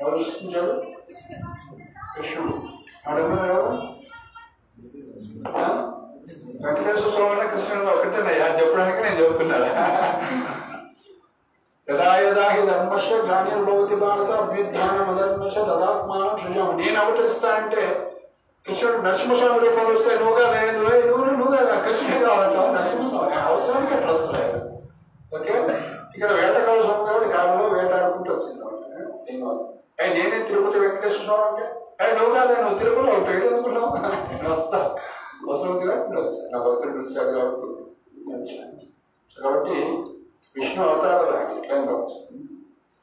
ఎవరు సృష్టించాడు? కృష్ణుడు. అడుగున ఎవరు? వెంకటేశ్వర స్వామి కృష్ణుడు ఒకటేనయ్యా చెప్పడానికి నేను చెబుతున్నాను. యదా యదా హి ధర్మస్య గ్లానిర్భవతి భారత అభ్యుత్థానం అధర్మస్య తదాత్మానం సృజామి. నేను అవతరిస్తానంటే కృష్ణుడు నరసింహస్వామి రూపంలో వస్తే నువ్వు కదా కృష్ణుడే కావాలంట. నరసింహస్వామి అవసరానికి అట్లా వస్తున్నాయి. ఓకే, ఇక్కడ వేటకాల స్వామి కాబట్టి కాలంలో వేటాడుకుంటూ వచ్చింది శ్రీనివాసం. నేనే తిరుపతి వెంకటేశ్వర స్వామి అంటే నువ్వు కాదా, నువ్వు తిరుపతిలో ఉంటాడు ఎందుకున్నావు, నేను వస్తుంది కాబట్టి వచ్చాను, నా భక్తుడు పిలిచాడు కాబట్టి విష్ణు అవతారాలు ఆయన ఎట్లయినా రావచ్చు.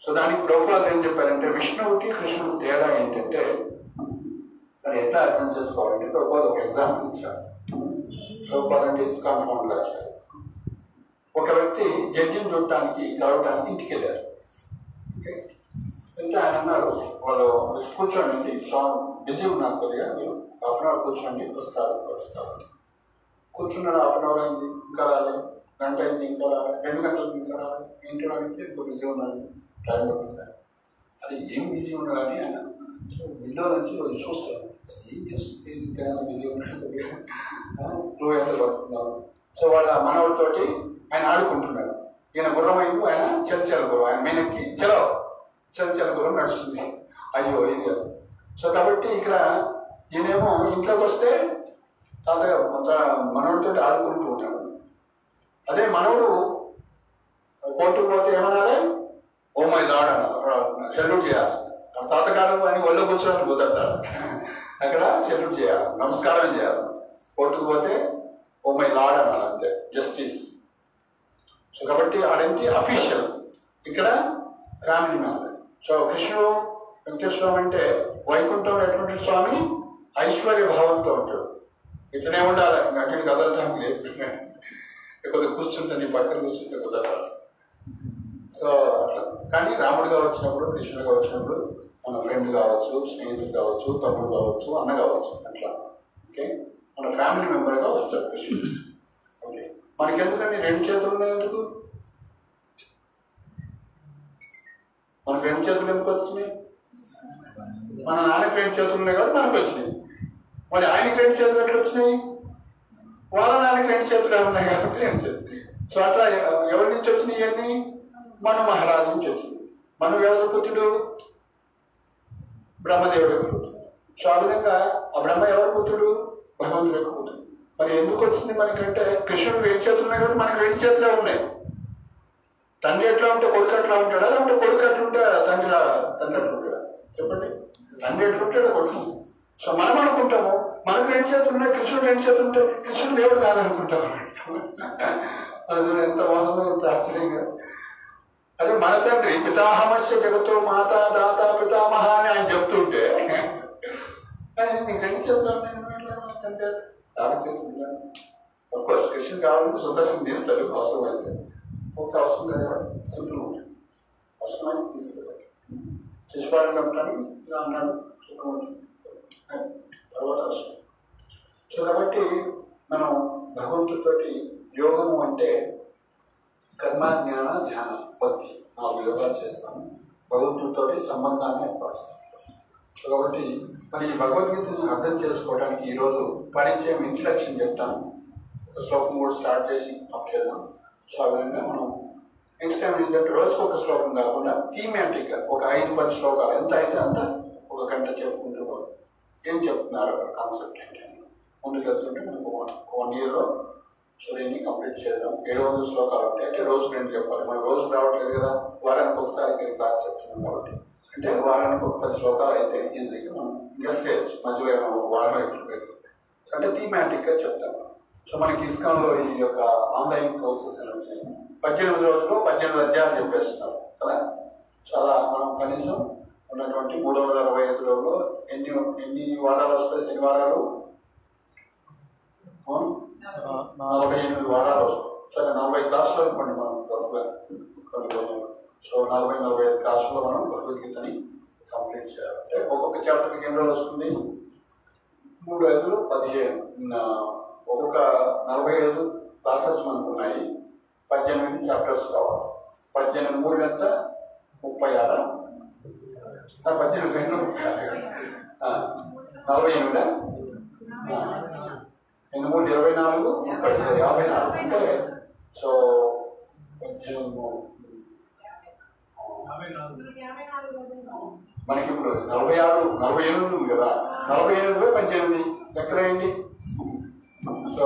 సో దానికి ప్రభుపాదులు ఏం చెప్పారంటే విష్ణువుకి కృష్ణుడికి తేడా ఏంటంటే మరి ఎట్లా అర్థం చేసుకోవాలంటే ప్రభుపాదు ఒక ఎగ్జాంపుల్ ఇచ్చారు. ప్రభుపాదు అంటే కాంపౌండ్ రాశారు. ఒక వ్యక్తి జడ్జిని చూడటానికి కలవటానికి ఇంటికి వెళ్ళారు. ఓకే, అయితే ఆయన అన్నారు వాళ్ళు కూర్చోండి, బిజీ ఉన్నారు కొద్దిగా, మీరు 1/2 అవర్ కూర్చోండి, వస్తారు. కూర్చున్నాడు, 1/2 అవర్ అయింది, ఇంకా రాలేదు, గంట అయింది, ఇంకా రాలేదు, 2 గంటలకు ఇంకా రాలేదు. ఇంట్లో అడిగితే ఇప్పుడు బిజీ ఉన్నాడు, టైం పడుతుంది. అది ఏం బిజీ ఉన్నాడని ఆయన సో విండో నుంచి కొంచెం చూస్తాడు, ఏం చేస్తుంది బిజీ ఉన్నాడు, నువ్వు ఎంత పడుతున్నావు. సో వాళ్ళ మనవుడితోటి ఆయన ఆడుకుంటున్నాడు. ఈయన గుర్రమైపు ఆయన చల్ గుర్రం, ఆయన మీనకి చల్ గుర్రం నడుస్తుంది. అయ్యో ఇది. సో కాబట్టి ఇక్కడ ఈయనేమో ఇంట్లోకి వస్తే తాతగా మనవుడితో ఆడుకుంటూ ఉంటాడు. అదే మనవుడు కోర్టుకు పోతే ఏమన్నారే, ఓ మై లార్డ్ అన్నారు, సెల్యూట్ చేయాల్సింది. తాతగారు అని ఒళ్ళో కూర్చోడానికి కుదరతాడు. అక్కడ సెల్యూట్ చేయాలి, నమస్కారం చేయాలి. కోర్టుకు పోతే ఓ మై లార్డ్ అనాలి, అంతే, జస్టిస్. సో కాబట్టి అదేంటి అఫీషియల్, ఇక్కడ ఫ్యామిలీ మెంబర్. సో కృష్ణుడు వెంకటేశ్వర స్వామి అంటే వైకుంఠంలో ఎటువంటి స్వామి ఐశ్వర్య భావంతో ఉంటాడు. ఇతనే ఉండాలి, అటు కదలటానికి లేదు. కొద్దిగా కూర్చుంటే నీ పక్కన కూర్చుంటే కుదరాలి. సో అట్లా. కానీ రాముడిగా వచ్చినప్పుడు, కృష్ణుడిగా వచ్చినప్పుడు మన ఫ్రెండ్ కావచ్చు, స్నేహితుడు కావచ్చు, తమ్ముడు కావచ్చు, అన్న కావచ్చు, అట్లా. ఓకే, మన ఫ్యామిలీ మెంబర్గా వస్తాడు కృష్ణుడు. ఓకే, మనకి ఎందుకండి 2 చేతులు ఉన్నాయి? ఎందుకు మనకు 2 చేతులు ఎందుకు వచ్చినాయి? మన నాన్నకి 2 చేతులు ఉన్నాయి కాబట్టి మనకు వచ్చినాయి. మరి ఆయనకి 2 చేతులు ఎట్లా వచ్చినాయి? వాళ్ళ నాన్నకి 2 చేతులు ఉన్నాయి కాబట్టి 2 చేతులు. సో అట్లా ఎవరి నుంచి వచ్చినాయి ఇవన్నీ? మన మహారాజు నుంచి వచ్చింది. మనం ఎవరి పుత్రుడు? బ్రహ్మదేవుడు యొక్క పుత్రుడు. సో ఆ విధంగా ఆ బ్రహ్మ ఎవరి పుత్రుడు? భగవంతుడు యొక్క పుత్రుడు. మరి ఎందుకు వచ్చింది మనకంటే కృష్ణుడు 2 చేతులు ఉన్నాయి కాబట్టి మనకి 2 చేతులే ఉన్నాయి. తండ్రి ఎట్లా ఉంటే కొడుకు అట్లా ఉంటాడా, లేకపోతే కొడుకు అట్లుంటే తండ్రి అట్లుంటాడా? చెప్పండి. తండ్రి ఎట్లుంటాడా కొడుకు. సో మనం అనుకుంటాము మనకు 2 చేతులు ఉన్నాయి, కృష్ణుడు 2 చేతులు ఉంటే కృష్ణుడు దేవుడు కాదనుకుంటాము. అది ఎంత బాగుందో, ఎంత ఆశ్చర్యంగా. అదే మన తండ్రి పితాహమస్య జగతో మాత దాత పితామహ అని ఆయన చెప్తుంటే నీకు 2 చేతులు ఉన్నాయి తండ్రి, 4 చేతులు ఉన్నాయి. అఫ్కోర్స్ కృష్ణుడు కావాలంటే సుదర్శనం తీస్తారు అవసరమైతే. ఒక అవసరం కదా, సింపుల్ ఉంటుంది. అవసరమైతే తీసుకెళ్ళాలి. శిశుపాలను అంటాను ఇలా అన్నాడు తర్వాత అవసరం. సో కాబట్టి మనం భగవంతుడితోటి యోగము అంటే కర్మ, జ్ఞాన, ధ్యాన, భక్తి 4 యోగాలు చేస్తాము. భగవంతుడితో సంబంధాన్ని ఏర్పరుస్తాం. సో కాబట్టి మరి ఈ భగవద్గీతను అర్థం చేసుకోవడానికి ఈరోజు పరిచయం, ఇంట్రడక్షన్ చెప్తాను. ఒక శ్లోకం కూడా స్టార్ట్ చేసి అప్ చేద్దాం. సో ఆ విధంగా మనం నెక్స్ట్ టైం ఏంటంటే రోజుకు ఒక శ్లోకం కాకుండా థీమాటిక్గా ఒక 5-10 శ్లోకాలు ఎంత అయితే అంత ఒక గంట చెప్పుకుంటూ పోవాలి. ఏం చెప్తున్నారు అక్కడ కాన్సెప్ట్ ఏంటంటే ముందుకు వెళ్తుంటే మనకు 1 yearలో సో దీన్ని కంప్లీట్ చేద్దాం. 700 శ్లోకాలు ఉంటాయి అంటే రోజు 2 చెప్పాలి. మనం రోజు రావట్లేదు కదా, వారానికి ఒకసారి ఇక్కడ క్లాస్ చెప్తున్నాం కాబట్టి అంటే వారానికి ఒక 10 శ్లోకాలు అయితే ఈజీగా మనం గెస్ట్ చేయొచ్చు. మధ్యలో ఏమైనా వారం అయిపోయింది అంటే థీమాటిక్గా చెప్తాం. సో మనకి ఇస్కాన్లో ఈ యొక్క ఆన్లైన్ కోర్సెస్ అని వచ్చాయి. 18 రోజుల్లో 18 అధ్యాయాలు చెప్పేస్తున్నారు కదా. చాలా మనం కనీసం ఉన్నటువంటి 365 రోజుల్లో ఎన్ని వారాలు వస్తాయి? శనివారాలు 48 వారాలు వస్తాయి. సరే 40 క్లాసులు అనుకోండి మనం సో 40-45 క్లాసుల్లో మనం భగవద్గీతని కంప్లీట్ చేయాలి. అంటే ఒక్కొక్క చాప్టర్కి ఎన్ని రోజులు వస్తుంది? 3 5 15. ఒక్కొక్క 45 క్లాసెస్ మనకు ఉన్నాయి. 18 చాప్టర్స్ కావాలి. 18 3 ఎంత? 36. 18 2 48 8 3 24 54 అంటే సో 18 మనకి ఇప్పుడు 48 ఉంది కదా. 48/18 ఎక్కడేయండి? సో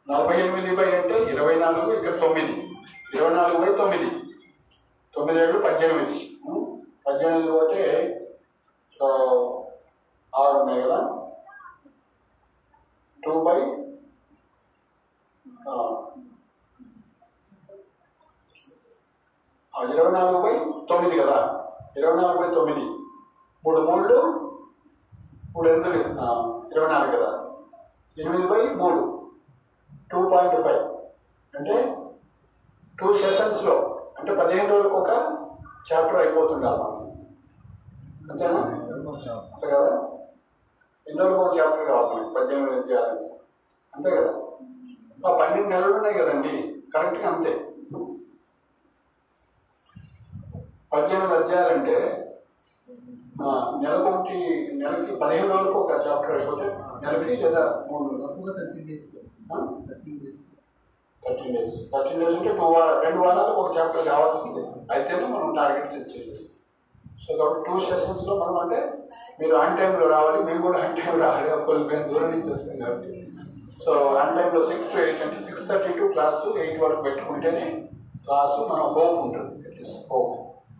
48 అంటే 24, ఇక్కడ 9. 24/9 9 ఏళ్ళు 18. 18 పోతే సో 6 ఉన్నాయి కదా. 2/24/9 కదా. 24/9 3 3 24 కదా. 8/3 2.5 అంటే 2 సెషన్స్లో అంటే 15 రోజులకు ఒక చాప్టర్ అయిపోతుండాలి మనం. అంతేనా? అంతే కదా. ఎన్ని రోజులకు ఒక చాప్టర్ కావాలి మనకి 18 అధ్యాయాలు. అంతే కదా. 12 నెలలు ఉన్నాయి కదండి, కరెక్ట్గా అంతే. 18 అధ్యాయాలంటే నెలకి 15 రోజులకు ఒక చాప్టర్ అయిపోతే నెలకి లేదా 3 13 days. 13 days అంటే 2 వారాలకు ఒక చాప్టర్ కావాల్సిందే. అయితేనే మనం టార్గెట్ చేయాలి. సో కాబట్టి 2 సెషన్స్లో మనం అంటే మీరు ఆన్ టైంలో రావాలి, మేము కూడా ఆన్ టైం రావాలి. అప్పుడు మేము దూరం నుంచి వస్తాం కాబట్టి సో ఆన్ టైంలో 6 to 8 అంటే 6:32 క్లాసు 8 వరకు పెట్టుకుంటేనే క్లాసు మనం హోప్ ఉంటుంది. అట్లీస్ట్ హోప్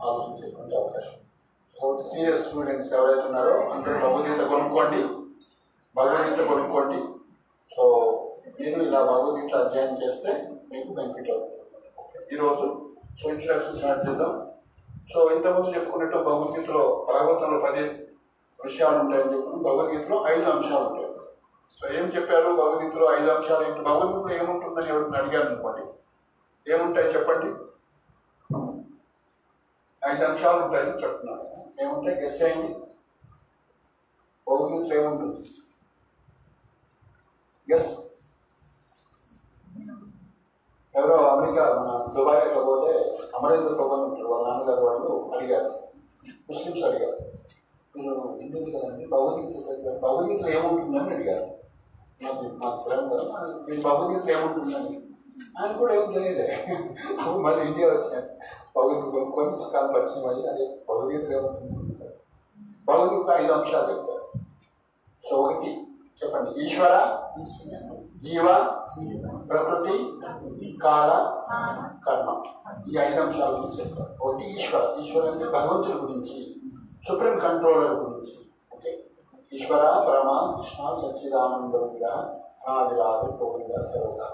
ఆలోచించుకుంటే అవకాశం. సీరియస్ స్టూడెంట్స్ ఎవరైతే ఉన్నారో అందరూ భగవద్గీత కొనుక్కోండి, భగవద్గీత కొనుక్కోండి. సో మీరు ఇలా భగవద్గీత అధ్యయనం చేస్తే మీకు బెనిఫిట్ అవుతుంది. ఈరోజు సో ఇంట్రడక్షన్ స్టార్ట్ చేద్దాం. సో ఇంతకుముందు చెప్పుకున్నట్టు భగవద్గీతలో భాగవతంలో 10 విషయాలు ఉంటాయని చెప్పుకున్నాం. భగవద్గీతలో 5 అంశాలు ఉంటాయి. సో ఏం చెప్పారు భగవద్గీతలో 5 అంశాలు ఏంటి? భగవద్గీతలో ఏముంటుందని ఎవరిని అడిగారు అనుకోండి, ఏముంటాయి చెప్పండి? 5 అంశాలు ఉంటాయని చెప్తున్నారు. ఏముంటాయి? గెస్ చేయండి. భగవద్గీతలో ఏముంటుంది? గెస్. ఎవరో అమెరికా మన దుబాయ్లో పోతే అమరేంద్ర ప్రభుత్వం ఉంటారు, వాళ్ళ నాన్నగారు వాళ్ళు అడిగారు, ముస్లిమ్స్ అడిగారు, మీరు హిందువులు కదండి భగవద్గీతలో ఏముంటుందని అడిగారు. నాకు ఫ్రెండ్ కదా, మీ భగవద్గీతలో ఏముంటుందని. ఆయన కూడా ఏం తెలియదే. అప్పుడు మళ్ళీ ఇండియా వచ్చాను, భగవద్గీత కొనుక్కొని పుస్తకాలు పరిచయం అయ్యి అదే భగవద్గీతలో ఏముంటుంది. భగవద్గీతలో 5 అంశాలు చెప్తారు. సో ఒకటి చెప్పండి, ఈశ్వర, జీవ, ప్రకృతి, కాల, కర్మ. ఈ 5 అంశాల గురించి చెప్తారు. ఒకటి ఈశ్వర. ఈశ్వర అంటే భగవంతుడి గురించి, సుప్రీం కంట్రోలర్ గురించి. ఓకే, ఈశ్వర పరమ కృష్ణ సచ్చిదానంద విగ్రహ అనాదిరాది గోవింద సర్వదా.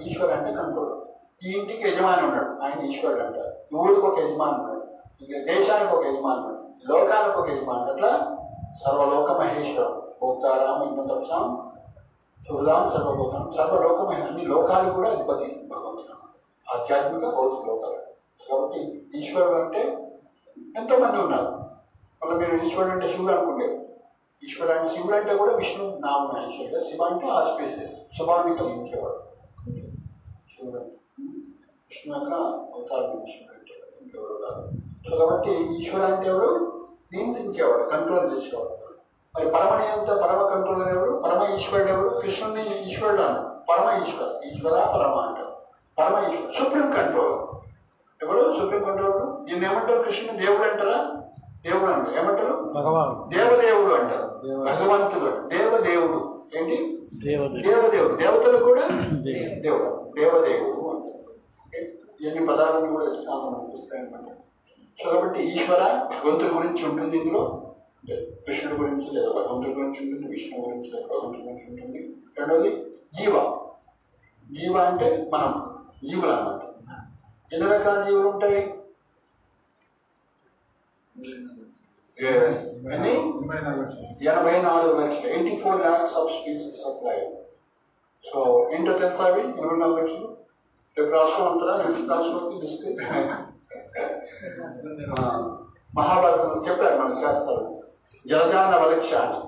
ఈశ్వర అంటే కంట్రోలర్. ఈ ఇంటికి యజమాని ఉన్నాడు, ఆయన ఈశ్వరుడు అంటారు. ఊరికి ఒక యజమాని ఉన్నాడు, ఇక దేశానికి ఒక యజమాని ఉన్నాడు, లోకానికి ఒక యజమాని. అట్లా సర్వలోక మహేశ్వరుడు. భూతారాం ఇన్నతప్సాం సుహృదాం సర్వభూతం. సర్వలోక అన్ని లోకాలు కూడా అధిపతి భగవంతుడు, ఆధ్యాత్మిక భౌతిక లోకాలు. కాబట్టి ఈశ్వరుడు అంటే ఎంతో మంది ఉన్నారు. మళ్ళీ మీరు ఈశ్వరుడు అంటే శివుడు అనుకుంటారు. ఈశ్వరు అంటే శివుడు అంటే కూడా విష్ణు నామం యాక్చువల్గా. శివ అంటే ఆస్పీసెస్, శుభాన్ని కలిగించేవాడు శివుడు. విష్ణు యొక్క అవతారం ఈశ్వరుడు అంటే ఇంకెవరు కాదు. సో కాబట్టి ఈశ్వరు అంటే ఎవరు? నియంత్రించేవాడు, కంట్రోల్ చేసేవాడు. మరి పరమనియంత పరమ కంట్రోలర్ ఎవరు? పరమ ఈశ్వరుడు ఎవరు? కృష్ణుని ఈశ్వరుడు అన్నారు. పరమ ఈశ్వర, ఈశ్వర పరమ అంటారు. పరమ ఈశ్వరు సుప్రీం కంట్రోలర్ ఎవరు? Supreme controller. ఈయన ఏమంటారు? కృష్ణుని దేవుడు అంటారా? దేవుడు అంటారు. ఏమంటారు? దేవదేవుడు అంటారు. భగవంతుడు దేవదేవుడు. ఏంటి? దేవదేవుడు. దేవతలు కూడా దేవుడు, దేవదేవుడు అంటారు. ఎన్ని పదాలను కూడా ఇస్తామని అనిపిస్తాయన్నమాట. సో కాబట్టి ఈశ్వర భగవంతుడి గురించి ఉంటుంది ఇందులో. కృష్ణుడి గురించి లేదా భగవంతుడి గురించి ఉంటుంది, విష్ణు గురించి లేదా భగవంతుడి గురించి ఉంటుంది. రెండవది జీవ. జీవ అంటే మనం జీవులు అన్నమాట. ఎన్ని రకాల జీవులు ఉంటాయి? 84 లక్షలు, 84 lakhs of species of life. So ఏంటో తెలుసా అవి? 24 లక్షలు. రేపు రాసుకోమంటారా? రాసుకోకి లిస్ట్. మహాభారతం చెప్పారు మన శాస్త్రాలు. జలజాన వలక్ష అని,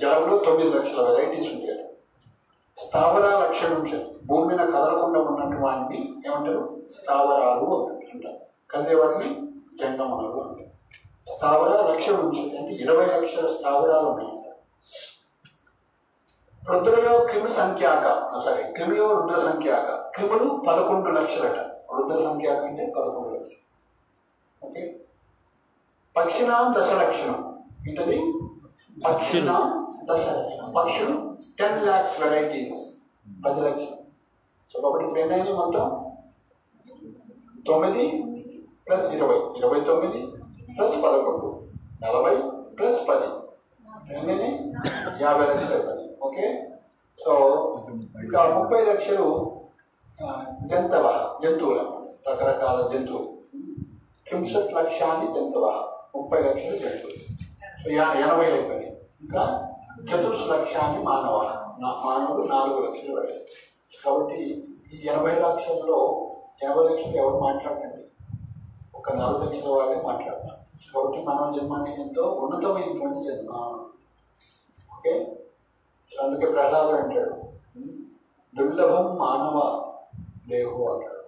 జలంలో 9 లక్షల వెరైటీస్ ఉంటాయి. స్థావర లక్షణం, భూమి మీద కదలకుండా ఉన్నట్టు వాటిని ఏమంటారు? స్థావరాలు అంటారు. కదిలే వాటిని జంగమాలు అంటారు. స్థావర లక్షణం అంటే 20 లక్షల స్థావరాలు ఉన్నాయంట. రుద్రయో క్రిమి సంఖ్యాక, క్రిమియో రుద్ర సంఖ్యాక. క్రిములు 11 లక్షలట. రుద్ర సంఖ్యాక అంటే 11 లక్షలు. ఓకే. పక్షినాం 10 లక్షణం. ఏంటది? పక్షినాం 10 లక్షణం. పక్షులు 10 lakhs వెరైటీస్, 10 లక్షలు. సో కాబట్టి ఇప్పుడు ఏమైంది? మొత్తం 9 + 20, 29 + 11, 40 + 10, ఎన్ని? 50 లక్షలు అయిపోయింది. ఓకే. సో ఇంకా 30 లక్షలు జంతువులు, రకరకాల జంతువులు. 60 లక్షాన్ని జంతువ, 30 లక్షలు జంతువులు. సో 80 అయిపోయింది. ఇంకా 4 లక్షాన్ని మానవుడు 4 లక్షలు పడ్డాయి. కాబట్టి ఈ 80 లక్షల్లో 80 లక్షలు ఎవరు మాట్లాడండి? ఒక 4 లక్షల వాళ్ళే మాట్లాడతారు. కాబట్టి మానవ జన్మాన్ని ఎంతో ఉన్నతమైనటువంటి జన్మ. ఓకే. అందుకే ప్రహ్లాదుడు అంటాడు, దుర్లభం మానవ దేహో అంటాడు.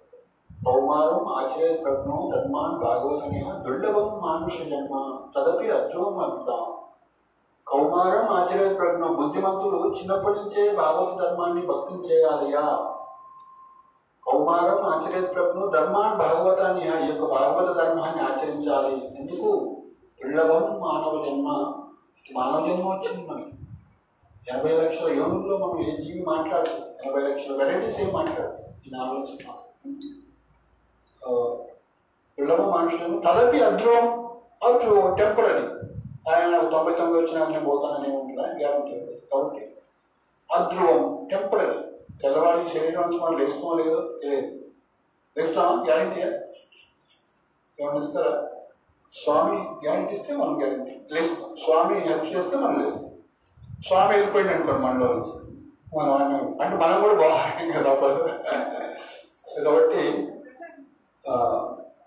కౌమారం ఆచర్య ప్రజ్ఞో ధర్మాన్ భాగవతనయ దుర్లభం మానుష జన్మ తదపి అద్భుతం అద్భుతం. కౌమారం ఆచర్య ప్రజ్ఞం, బుద్ధిమంతులు చిన్నప్పటి నుంచే భాగవత ధర్మాన్ని భక్తి చేయాలియా. కౌమారం ఆచర్య ప్రజ్ఞం ధర్మాన్ భాగవతాన్ని, ఈ యొక్క భాగవత ధర్మాన్ని ఆచరించాలి. ఎందుకు? దుర్లభం మానవ జన్మ. మానవ జన్మ వచ్చింది మనకి. 80 లక్షల యోనుల్లో మనం ఏ జీవి మాట్లాడుతుంది? 80 లక్షల వెరైటీస్ ఏం మాట్లాడుతుంది? ఈ 4 లక్షలు మాట్లాడుతుంది. దుర్లభం మనుషులను తదపి అధ్రువం. అటు టెంపరీ. ఆయన 99 వచ్చినాక నేను పోతానని ఉంటుందా గ్యారంటీ ఉంది. కాబట్టి అధ్రువం టెంపరీ. తెల్లవారి శరీరం మనం లేస్తామో లేదో తెలియదు. లేస్తామా? గ్యారంటీయా? ఏమన్నా ఇస్తారా? స్వామి గ్యారంటీ ఇస్తే మనం గ్యారంటీ లేస్తాం. స్వామి హెల్ప్ చేస్తే మనం లేస్తాం. స్వామి వెళ్ళిపోయింది అనుకోండి మనలో నుంచి, మనం అంటే మనం కూడా బాగుంటాం కదా. సో కాబట్టి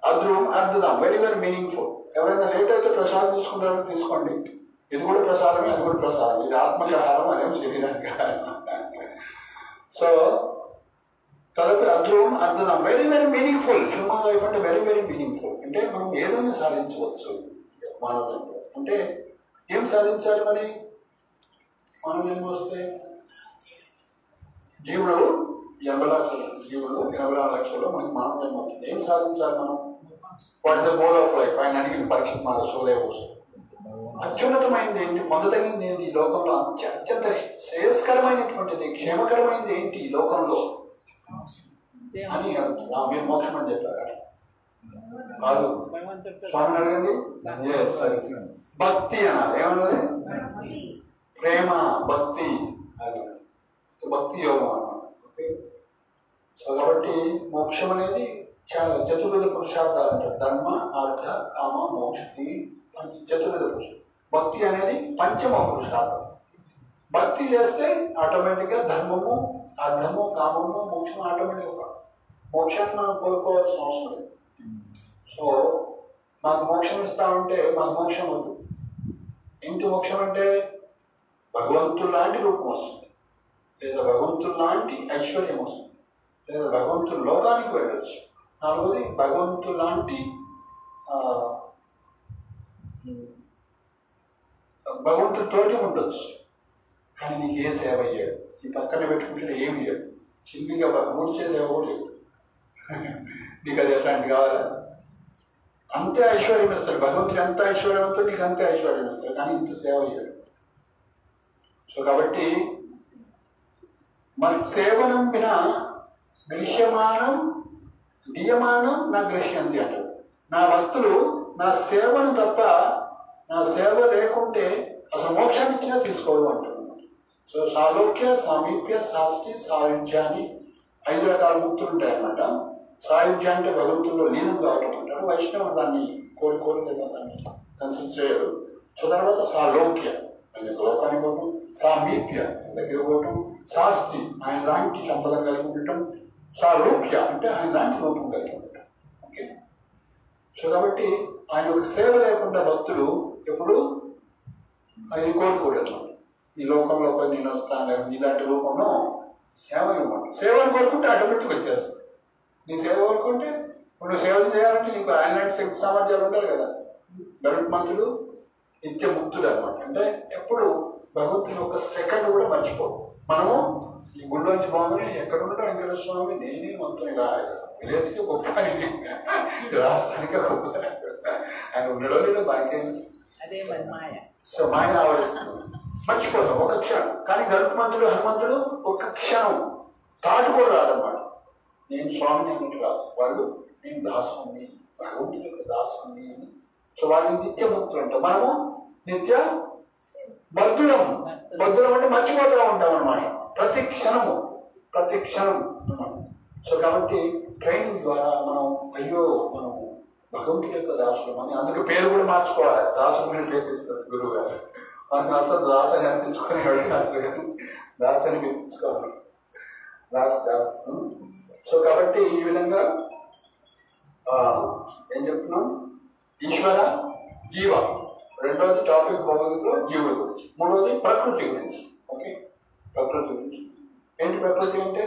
అద్రువం అద్భుతం, వెరీ వెరీ మీనింగ్ఫుల్. ఎవరైనా లేట్ అయితే ప్రసాదం తీసుకుంటారో తీసుకోండి. ఇది కూడా ప్రసాదమే, అది కూడా ప్రసాదం. ఇది ఆత్మకి ఆహారం, అదేం శరీరానికి ఆహారం. సో తదుపరి అద్భుతం అద్భుతం, very very meaningful. Human life అంటే వెరీ వెరీ మీనింగ్ఫుల్. అంటే మనం ఏదైనా సాధించవచ్చు మానవులు. అంటే ఏం సాధించాలి మరి? మానవులు వస్తే జీవుడు 80 లక్షలు, జీవులు 84 లక్షలు, మనకి మానవులు వస్తుంది. ఏం సాధించాలి మనం? What the goal of life? ఆయన అడిగిన పరీక్ష మన సోదయ కోసం అత్యున్నతమైనది ఏంటి, పొందదగింది ఏంటి ఈ లోకంలో, అత్యంత శ్రేయస్కరమైనటువంటిది, క్షేమకరమైనది ఏంటి ఈ లోకంలో అని మీరు మోక్షం అని చెప్పారు కాదు. స్వామిని అడగండి. భక్తి అనాలి. ఏమన్నది? ప్రేమ, భక్తి, అది భక్తి యోగం అన్నమాట. ఓకే. సో కాబట్టి మోక్షం అనేది చతుర్విధ పురుషార్థాలు అంటారు. ధర్మ, అర్థ, కామ, మోక్ష, ఈ చతుర్విధ పురుషార్థం. భక్తి అనేది పంచమ పురుషార్థం. భక్తి చేస్తే ఆటోమేటిక్గా ధర్మము, అర్థము, కామము, మోక్షం ఆటోమేటిక్గా. మోక్షాన్ని మనం కోరుకోవాల్సిన అవసరం లేదు. సో మాకు మోక్షం ఇస్తామంటే మాకు మోక్షం వద్దు. ఏంటి మోక్షం అంటే? భగవంతుడు లాంటి రూపం వస్తుంది, లేదా భగవంతుడు లాంటి ఐశ్వర్యం వస్తుంది, లేదా భగవంతుడు లోకానికి వెళ్ళవచ్చు. నాలుగోది భగవంతుడు లాంటి భగవంతుడి తోటి ఉండొచ్చు. కానీ నీకు ఏ సేవ అయ్యాడు, నీ పక్కన పెట్టుకుంటే ఏమి ఇయ్యాడు, చిల్లిగా మూడిచే సేవ కూడా లేదు. నీకు అది ఎట్లాంటి కావాలా? అంతే ఐశ్వర్యం ఇస్తాడు భగవంతుడు. ఎంత ఐశ్వర్యంతో నీకు అంతే ఐశ్వర్యం ఇస్తాడు, కానీ ఇంత సేవ అయ్యాడు. సో కాబట్టి మన సేవనం వినా గ్రహ్యమానం దీయమానం నా గ్రహ్యంతి అంటాడు. నా భక్తులు నా సేవను తప్ప, నా సేవ లేకుంటే అసలు మోక్షాన్ని ఇచ్చినా తీసుకోవడం అంటాడు. సో సాలోక్య, సామీప్య, శాస్త్రి, సాయుధ్య అని 5 రకాల ముక్తులు ఉంటాయన్నమాట. సాయుధ్య అంటే భగవంతుల్లో లీనం కావటం అంటారు. వైష్ణవుడు దాన్ని కోరుకోలేదు, దాన్ని కన్సిడర్ చేయడు. సో తర్వాత సాలోక్య, ఆయన లోకానికి పోవటం. సామీప్య, దగ్గర పోవటం. శాస్త్రి, ఆయన లాంటి సంపదం కలిగి ఉండటం. సారూప్య అంటే ఆయన లాంటి రూపం కలిగి ఉండటం. ఓకే. సో కాబట్టి ఆయన ఒక సేవ లేకుండా భక్తులు ఎప్పుడు ఆయన కోరుకోలేదు. ఈ లోకంలో పోయి నేను వస్తాను ఇలాంటి రూపంలో సేవ ఇవ్వమంటారు. సేవను కోరుకుంటే ఆటోమేటిక్ వచ్చేస్తుంది. నీ సేవ కోరుకుంటే ఇప్పుడు సేవలు చేయాలంటే నీకు ఆయన లాంటి శక్తి సామర్థ్యాలు ఉండాలి కదా. గరుత్మంతుడు నిత్య ముక్తుడు అనమాట. అంటే ఎప్పుడు భగవంతుని ఒక సెకండ్ కూడా మర్చిపోవు. మనము ఈ గుళ్ళోంచి బాగుంది ఎక్కడ ఉండటం వెంకటేశ్వర స్వామి, నేనే మొత్తం ఇలా విలేజ్కి గొప్ప, రాష్ట్రానికి గొప్ప, ఆయన ఉండడం లేదు బాగా. సో మాయ ఆవరిస్తుంది, మర్చిపోతాం ఒక క్షణం. కానీ గరుత్మంతుడు, హనుమంతుడు ఒక క్షణం తాటు కూడా రాదన్నమాట. నేను స్వామిని అన్నట్టు రాదు. వాళ్ళు నేను దాసుని, భగవంతుడి యొక్క దాసుని అని. సో వాళ్ళు నిత్యముక్తులు అంటాం. మనము నిత్య బద్ధులం. బద్ధులం అంటే మర్చిపోతూ ఉంటాం అన్నమాట. ప్రతి క్షణము అన్నమాట. సో కాబట్టి ట్రైనింగ్ ద్వారా మనం అయ్యో మనం భగవంతుడి యొక్క దాసులం అని, అందుకే పేరు కూడా మార్చుకోవాలి. దాసుని మీద పేరిస్తారు గురువు గారు. మనకు నచ్చదు దాస అని అనిపించుకునే వాడికి నచ్చదు కానీ దాస్ అని పిలిపించుకోవాలి. దాస్. సో కాబట్టి ఈ విధంగా ఏం చెప్తున్నాం? ఈశ్వర, జీవ. రెండోది టాపిక్ భగవద్గీతలో జీవుల గురించి. మూడోది ప్రకృతి గురించి. ఓకే. ప్రకృతి గురించి ఏంటి? ప్రకృతి అంటే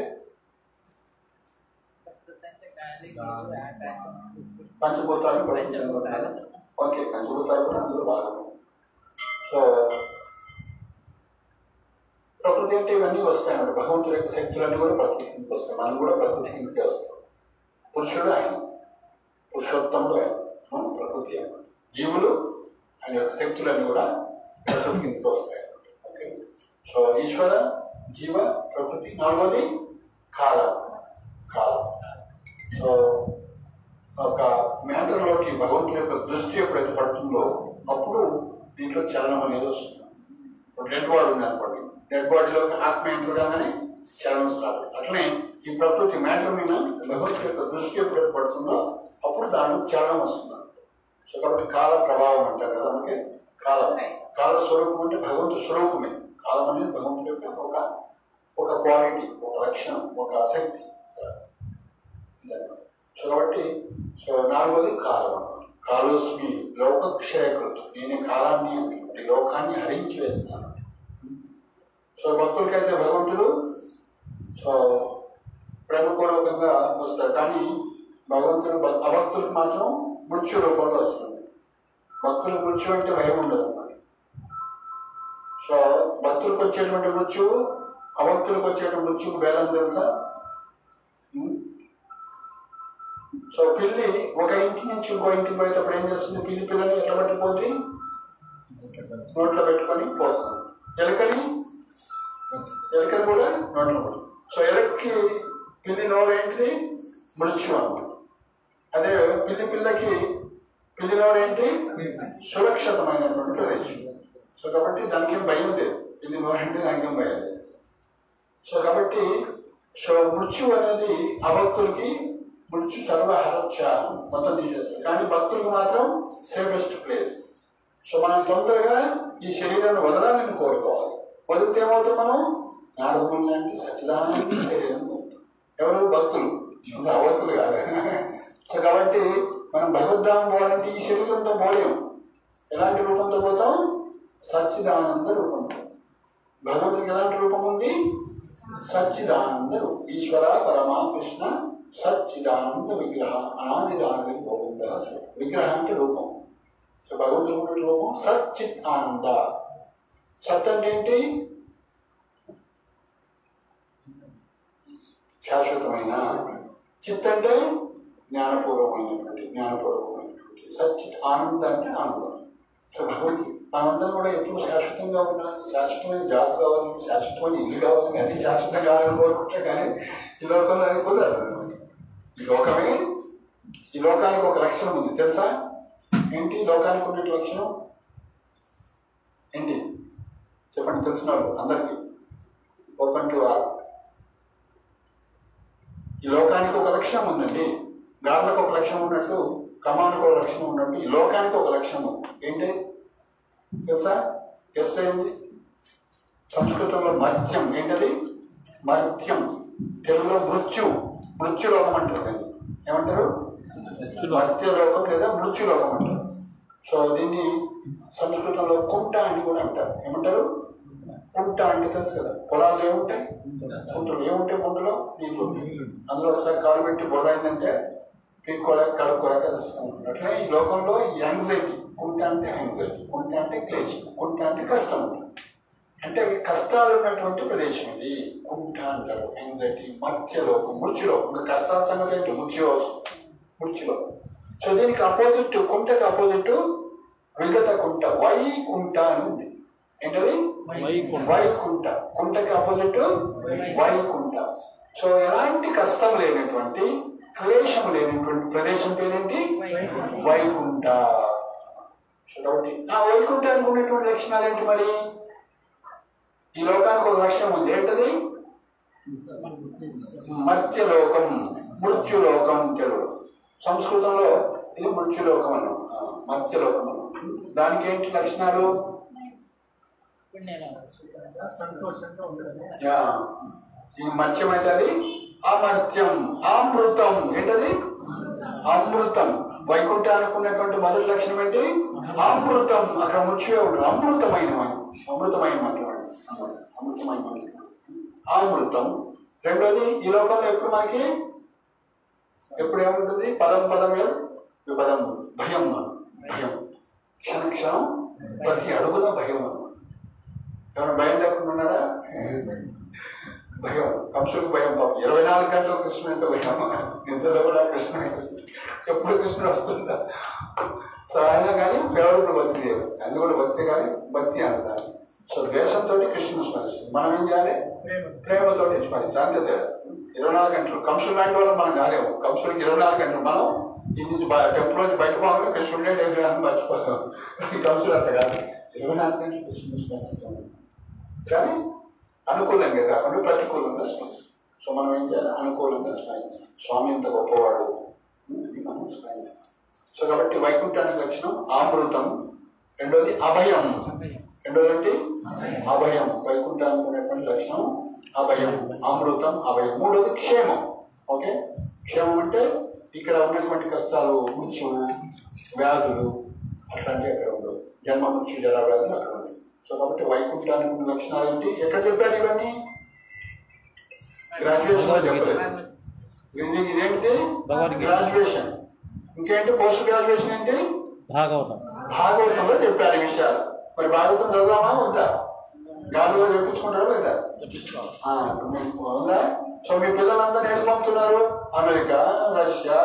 పంచభూతాలు. ఓకే, పంచభూతాలు కూడా అందులో భాగం. సో ప్రకృతి అంటే ఇవన్నీ వస్తాయి అన్నమాట. భగవంతుడి యొక్క శక్తులన్నీ కూడా ప్రకృతి కిందకి వస్తాయి. మనం కూడా ప్రకృతి కిందకే వస్తాం. పురుషుడు ఆయన, పురుషోత్తముడు ఆయన, ప్రకృతి అన్నమాట. జీవులు ఆయన యొక్క శక్తులన్నీ కూడా ప్రకృతి కిందకి వస్తాయి అన్నమాట. ఓకే. సో ఈశ్వర, జీవ, ప్రకృతి. నాలుగోది కాలం. సో ఒక మ్యాటర్లోకి భగవంతుని యొక్క దృష్టి ఎప్పుడైతే పడుతుందో అప్పుడు దీంట్లో చలనం అనేది వస్తుంది. డెడ్ బాడీ ఉంది అనుకోండి, డెడ్ బాడీలోకి ఆత్మ ఎంటర్ కాగానే చలనం స్టార్ట్. అట్లనే ఈ ప్రకృతి మ్యాటర్ మీద భగవంతుని యొక్క దృష్టి ఎప్పుడైతే పడుతుందో అప్పుడు దానిలో చలనం వస్తుంది. సో కాబట్టి కాల ప్రభావం అంటారు కదా, అందుకే కాల స్వరూపం అంటే భగవంతుడి స్వరూపమే. కాలం అనేది భగవంతుడి యొక్క ఒక క్వాలిటీ, ఒక లక్షణం, ఒక ఆసక్తి. సో కాబట్టి నాలుగోది కాలం. కాలోస్మి లోకక్షయకృతు, నేను కాలాన్ని అంటే లోకాన్ని హరించి వేస్తాను. సో భక్తులకైతే భగవంతుడు ప్రేమపూర్వకంగా వస్తారు, కానీ భగవంతుడు అభక్తులకు మాత్రం మృత్యు రూపంలో వస్తుంది. భక్తులు మృత్యు అంటే భయం ఉండదు అన్నమాట. సో భక్తులకు వచ్చేటువంటి మృత్యువు అభక్తులకు వచ్చేటువంటి మృత్యువు భేదం తెలుసా? సో పిల్లి ఒక ఇంటి నుంచి ఇంకో ఇంటికి పోయేటప్పుడు ఏం చేస్తుంది? పిల్లని ఎట్లా పట్టిపోతుంది? నోట్లో పెట్టుకొని పోతుంది. ఎలుకని కూడా నోట్లో పడుతుంది. సో ఎలుకకి పిల్లి నోరు ఏంటిది? మృత్యు అన్నమాట. అదే పిల్లి నోరు ఏంటి? సురక్షితమైనటువంటి ప్రదేశం. సో కాబట్టి దానికి ఏం భయం లేదు. పిల్లి నోరు అంటే దానికి ఏం భయం లేదు. సో కాబట్టి మృత్యు అనేది అభక్తులకి మృత్యు సర్వహరక్ష మొత్తం తీసేస్తారు, కానీ భక్తులకు మాత్రం సేఫెస్ట్ ప్లేస్. సో మనం తొందరగా ఈ శరీరాన్ని వదలాలని కోరుకోవాలి. వదిలితే ఏమవుతాం? మనం నారదుని లాంటి సచ్చిదానంద శరీరం. ఎవరు? భక్తులు, అభక్తులు కాదు. సో కాబట్టి మనం భగవద్ధామం పోవాలంటే ఈ శరీరంతో పోలేము. ఎలాంటి రూపంతో పోతాం? సచ్చిదానంద రూపంతో. భగవంతుడికి ఎలాంటి రూపం ఉంది? సచ్చిదానంద రూపం. ఈశ్వర పరమా కృష్ణ సచ్చిదానంద విగ్రహ అనాదిరావి గోవింద. విగ్రహం అంటే రూపం. సో భగవంతుడి రూపం సచ్చిత్ ఆనంద. సత్ అంటే ఏంటి? శాశ్వతమైన. చిత్ అంటే జ్ఞానపూర్వమైనటువంటి సచ్చిత్ ఆనంద అంటే ఆనందం. సో భగవంతుడు మనమందరం కూడా ఎప్పుడు శాశ్వతంగా ఉండాలి, శాశ్వతమైన జాబ్ కావాలి, శాశ్వతమైన ఇల్లు కావాలి, అది శాశ్వతంగా కావాలని కోరుకుంటే కానీ ఈ లోకంలో అది కుదరదు. ఈ లోకానికి ఒక లక్షణం ఉంది తెలుసా? ఏంటి లోకానికి ఉన్న లక్షణం ఏంటి చెప్పండి, తెలిసిన వాళ్ళు అందరికీ. Open to all. ఈ లోకానికి ఒక లక్షణం ఉందండి. గార్లకు ఒక లక్షణం ఉన్నట్టు, కమానికి ఒక లక్షణం ఉన్నట్టు ఈ లోకానికి ఒక లక్షణం ఉంది. ఏంటి తెలుసా? ఎస్ అయింది. సంస్కృతంలో మర్త్యం. ఏంటది? మర్త్యం. తెలుగులో మృత్యులోకం అంటారు. దాన్ని ఏమంటారు? మర్త్యలోకం లేదా మృత్యులోకం అంటారు. సో దీన్ని సంస్కృతంలో కుంట అని కూడా అంటారు. ఏమంటారు? కుంట అంటే తెలుసు కదా, పొలాలు ఏముంటాయి? కుంటలు ఏముంటాయి? కుంటలో నీళ్ళు. అందులో ఒకసారి కాలు పెట్టి బొడ అయిందంటే పీక్కోలేక కడుక్కోలేక వస్తాం. అట్లా ఈ లోకంలో యాంగ్జైటీ. కుంట అంటే యాంగ్జైటీ, కుంట అంటే క్లేశం, కుంట అంటే కష్టం. అంటే కష్టాలు ఉన్నటువంటి ప్రదేశం ఇది కుంట అంటారు. యాంగ్జైటీ. మధ్యలోకం, మృత్యులోకం. ఇంకా కష్టాల సంగతి ఏంటి? మృత్యులోకం. సో దీనికి అపోజిట్, కుంటకి అపోజిట్ విగత కుంట, వైకుంఠ అని ఉంది. ఏంటది? వైకుంఠ. కుంటకి ఆపోజిట్ వైకుంఠ. సో ఎలాంటి కష్టం లేనటువంటి, క్లేశం లేనటువంటి ప్రదేశం పేరేంటి? వైకుంఠ. కాబట్టి ఆ వైకుంఠానికి ఉన్నటువంటి లక్షణాలు ఏంటి మరి? ఈ లోకానికి ఒక లక్షణం ఉంది. ఏంటది? మర్త్యలోకం, మృత్యులోకం. తెలుగు సంస్కృతంలో ఇది మృత్యులోకం అన్నాం, మర్త్యలోకం అన్నాం. దానికి ఏంటి లక్షణాలు? ఈ మత్స్యం అయితే అది అమర్త్యం. అమృతం. ఏంటది? అమృతం. వైకుంఠానికి ఉన్నటువంటి మొదటి లక్షణం ఏంటి? అమృతం. అక్కడ ముఖ్యమే ఉంటుంది. అమృతమైన అమృతం. రెండోది, ఈ లోకంలో ఎప్పుడు మనకి ఎప్పుడు ఏముంటుంది? పదం విపదం. భయం. క్షణం ప్రతి అడుగున భయం. ఏమైనా భయం లేకుండా ఉన్నారా? భయం. కంసుడికి భయం. పాపం 24 గంటలు కృష్ణుడు అంటే భయం. నిద్రలో కూడా కృష్ణుడు ఎప్పుడు కృష్ణుడు వస్తుందా? సో అయినా కానీ పేదలు భక్తి లేదు. అది కూడా భక్తి కానీ భక్తి అంటారు. సో ద్వేషంతో కృష్ణుని స్మరిస్తుంది. మనం ఏం చేయాలి? ప్రేమతోటి స్మరించాలి. అంతే తేడా. 24 గంటలు. కంసుడు లాంటి వాళ్ళు మనం కాలేము. కంసుడికి 24 గంటలు, మనం ఈ నుంచి టెంపుల్ నుంచి బయట పోవాలి కృష్ణుడే లేదని మర్చిపోతాం. ఈ కౌన్సిల్ అంట కాదు 24 గంటలు కృష్ణుడు స్మరిస్తాం. కానీ అనుకూలంగా కాకుండా ప్రతికూలంగా స్మరిస్తాం. సో మనం ఏం చేయాలి? అనుకూలంగా స్మరించాలి. స్వామి ఇంత గొప్పవాడు మనం స్మరించాలి. సో కాబట్టి వైకుంఠానికి లక్షణం ఆమృతం. రెండోది అభయం. రెండోది ఏంటి? అభయం. వైకుంఠానికి ఉన్నటువంటి లక్షణం అభయం, అమృతం, అభయం. మూడోది క్షేమం. ఓకే, క్షేమం అంటే ఇక్కడ ఉన్నటువంటి కష్టాలు, మృత్యువు, వ్యాధులు అట్లాంటివి అక్కడ ఉండవు. జన్మ మృత్యు జరా వ్యాధులు అక్కడ ఉండవు. సో కాబట్టి వైకుంఠానికి ఉన్న లక్షణాలు ఏంటి? ఎక్కడ చెప్పారు ఇవన్నీ? గ్రాడ్యుయేషన్ లో చెప్పలేదు. ఇదేంటి? గ్రాడ్యుయేషన్. ఇంకేంటి? పోస్ట్ గ్రాడ్యుయేషన్ ఏంటి? భాగవతంలో చెప్పారు ఈ విషయాలు. మరి భాగవతం చదువుదామా వద్దా? గాలిలో చెప్పించుకుంటారా లేదా? ఉందా? సో మీ పిల్లలందరూ ఎక్కడ పంపుతున్నారు? అమెరికా, రష్యా,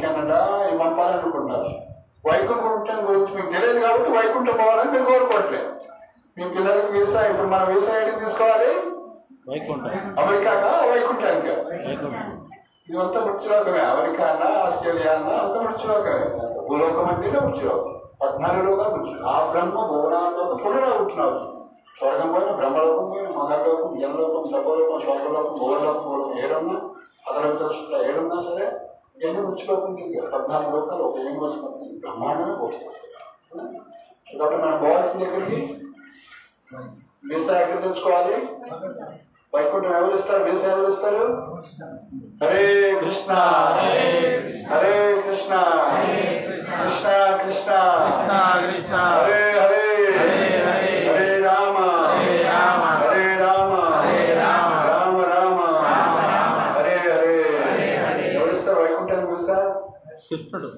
కెనడా ఇవి పంపాలనుకుంటున్నారు. వైకుంఠం గురించి మీకు తెలియదు కాబట్టి వైకుంఠం పోవాలని మీరు కోరుకోవట్లేదు. మీ పిల్లలకి వీసా, ఇప్పుడు మనం వీసా ఎక్కడికి తీసుకోవాలి? అమెరికాగా వైకుంఠానికా? ఇదంతా మృత్యులోకమే. అమెరికా అన్నా, ఆస్ట్రేలియా అన్నా అంతా మృత్యులోకమే. భూలోకం అంటేనే మృత్యులోకం. 14 లోకాలు మృత్యు. ఆ బ్రహ్మ భువనాల్లోకి పునరావృత్తున్నారు. స్వర్గం పోయిన, బ్రహ్మలోకం పోయిన, మహాలోకం, జనలోకం, సర్వలోకం, స్వర్గలోకం, భూలోకం, భూలోకం ఏడున్నా, అదరవితరస్తులు ఏడున్నా సరే ఎన్ని మృత్యులోకం 14 లోకాలు ఒక యూనివర్స్ బ్రహ్మాండమే పోతుంది. కాబట్టి మనం పోవాల్సిన దగ్గరికి వీసా ఎక్కడ తెచ్చుకోవాలి? వైకుంఠం ఎవరు ఇస్తారు? వీసా ఎవరు ఇస్తారు? హరే కృష్ణ హరే కృష్ణ కృష్ణ కృష్ణ హరే హరే హరే రామ హరే రామ రామ రామ హరే హరే. ఎవరు ఇస్తారు వైకుంఠానికి వీసా? కృష్ణుడు.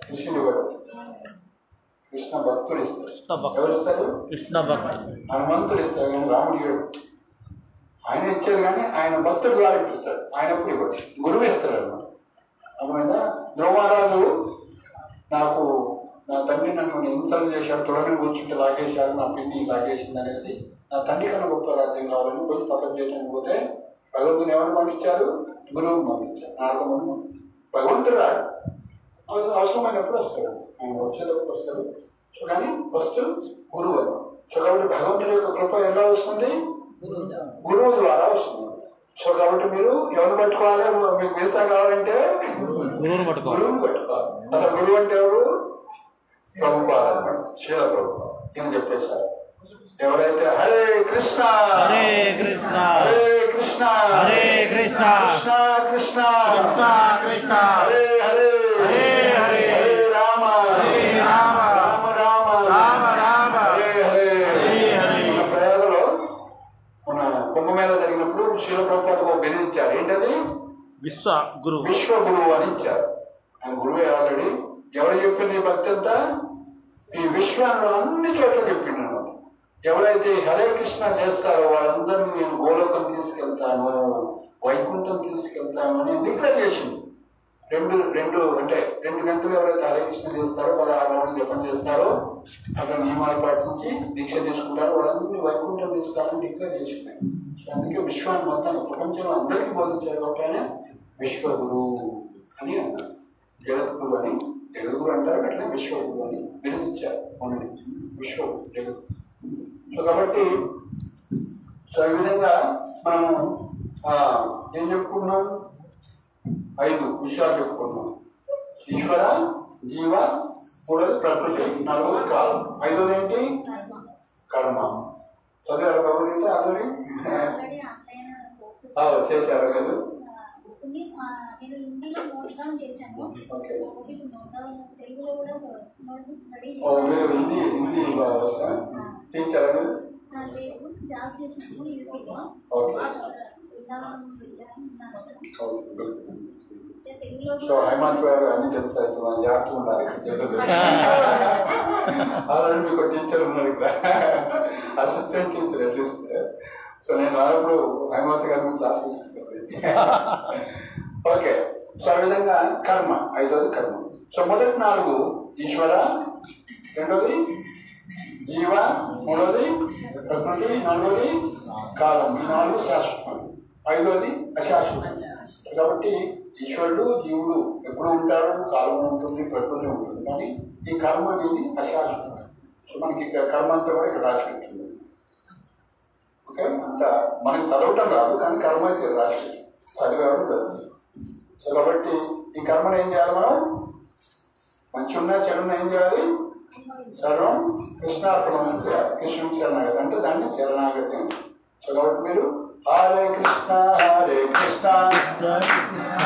కృష్ణుడు కృష్ణ భక్తులు ఇస్తారు. ఎవరు ఇస్తారు? కృష్ణ భక్తులు. హనుమంతుడు ఇస్తారు కానీ రాముడు ఆయన ఇచ్చారు కానీ ఆయన భక్తుడు ద్వారా ఇప్పిస్తాడు. ఆయన ఎప్పుడు ఇవ్వడు, గురువు ఇస్తాడు అన్నమాట. అర్థమైందా? ధ్రువరాజు నాకు నా తండ్రి నన్ను ఇన్సల్ట్ చేశాడు, తొడని కూర్చుంటే లాగేశాడు, నా పిన్ని లాగేసింది అనేసి నా తండ్రి కన్నా గొప్ప రాజ్యం కావాలని పోయి తపం చేయడానికి పోతే భగవంతుని ఎవరిని పంపించారు? గురువుని పంపించారు. నారదముని పంపించారు. భగవంతుడు రాడు, అవసరమైనప్పుడు వస్తాడు, ఆయన వచ్చేటప్పుడు వస్తాడు. సో కానీ ఫస్ట్ గురువు అని. సో కాబట్టి భగవంతుడి యొక్క కృప ఎలా వస్తుంది? గురువు ద్వారా వస్తుంది. సో కాబట్టి మీరు ఎవరు పట్టుకోవాలి? మీకు వీసా కావాలంటే గురువుని పట్టుకోవాలి. అసలు గురువు అంటే ఎవరు? ప్రభుపాద అన్నమాట, శ్రీల ప్రభుపాద. ఏం చెప్పేశారు? ఎవరైతే హరే కృష్ణ హరే కృష్ణ హరే కృష్ణ హరే కృష్ణ కృష్ణ కృష్ణ కృష్ణ హరే హరే హరే హరే హరే రామ హరే రామ రామ రామ రామ రామ హరే హరే హరే హరే. మన ప్రయాగలో మన కుంభమేళ జరిగినప్పుడు శ్రీల ప్రభుపాదకు ఒక బిరుదు ఇచ్చారు. ఏంటది? విశ్వ గురువు అని ఇచ్చారు. ఆయన గురువే ఆల్రెడీ. ఎవరు చెప్పింది ఈ భక్తి అంతా? ఈ విశ్వంలో అన్ని చోట్ల చెప్పిండు. ఎవరైతే హరే కృష్ణ చేస్తారో వాళ్ళందరినీ నేను గోలోకం తీసుకెళ్తాను, వైకుంఠం తీసుకెళ్తాను అని డిక్లేర్ చేసింది. రెండు గంటలు ఎవరైతే హరే కృష్ణ చేస్తారో, 16 రౌండ్లు జపం చేస్తారో, అక్కడ నియమాలు పాటించి దీక్ష తీసుకుంటారో వాళ్ళందరినీ వైకుంఠం తీసుకెళ్ళాలని డిక్లేర్ చేసింది. అందుకే విశ్వాన్ని మొత్తం ప్రపంచంలో అందరికీ బోధించారు కాబట్టి విశ్వగురు అని అన్నారు. జగద్గురు అని, జగద్గురు అంటారు, అట్లే విశ్వగురు అని బిరుదిచ్చారు. విశ్వగురు జగద్గురు. సో కాబట్టి సో ఈ విధంగా మనము ఏం చెప్పుకున్నాం? 5 విషయాలు చెప్పుకున్నాం. ఈశ్వర, జీవ, 3 ప్రకృతి, 4 కాలం, 5 ఏంటి? కర్మ. చదివారు భగవద్గీత ఆల్రెడీ? చేశారు కదా? మీరు హిందీ టీచర్ అని సో హైమాత్ గారు అన్ని తెలుసు. అయితే మనం జాగ్రత్తగా ఉండాలి. ఆల్రెడీ మీకు టీచర్ ఉన్నారు ఇక్కడ, అసిస్టెంట్ టీచర్ అట్లీస్ట్. సో నేను రానప్పుడు హైమాత్ గారు మీకు క్లాస్ తీసుకుంటాను. ఓకే. సో ఆ విధంగా కర్మ, 5వది కర్మ. సో మొదటి 4 ఈశ్వర, 2వది జీవ, 3వది ప్రకృతి, 4వది కాలం. ఈ 4 శాశ్వతం, 5వది అశాశ్వతం. కాబట్టి ఈశ్వరుడు జీవుడు ఎప్పుడు ఉంటారు, కాలం ఉంటుంది, ప్రకృతి ఉంటుంది. కానీ ఈ కర్మ అనేది అశాశ్వతం. సో మనకి కర్మ అంతా కూడా ఇక్కడ రాసి పెట్టింది. ఓకే, అంత మనకి చదవటం రాదు, కానీ కర్మ అయితే రాసి చదివేవాడు కాదు. సో కాబట్టి ఈ కర్మను ఏం చేయాలి మనం? మంచి ఉన్నా చెడున్నా ఏం చేయాలి? సర్వం కృష్ణార్పణం చేయాలి. కృష్ణుని శరణాగతి అంటే దాన్ని శరణాగతి. సో కాబట్టి మీరు హరే కృష్ణ హరే కృష్ణ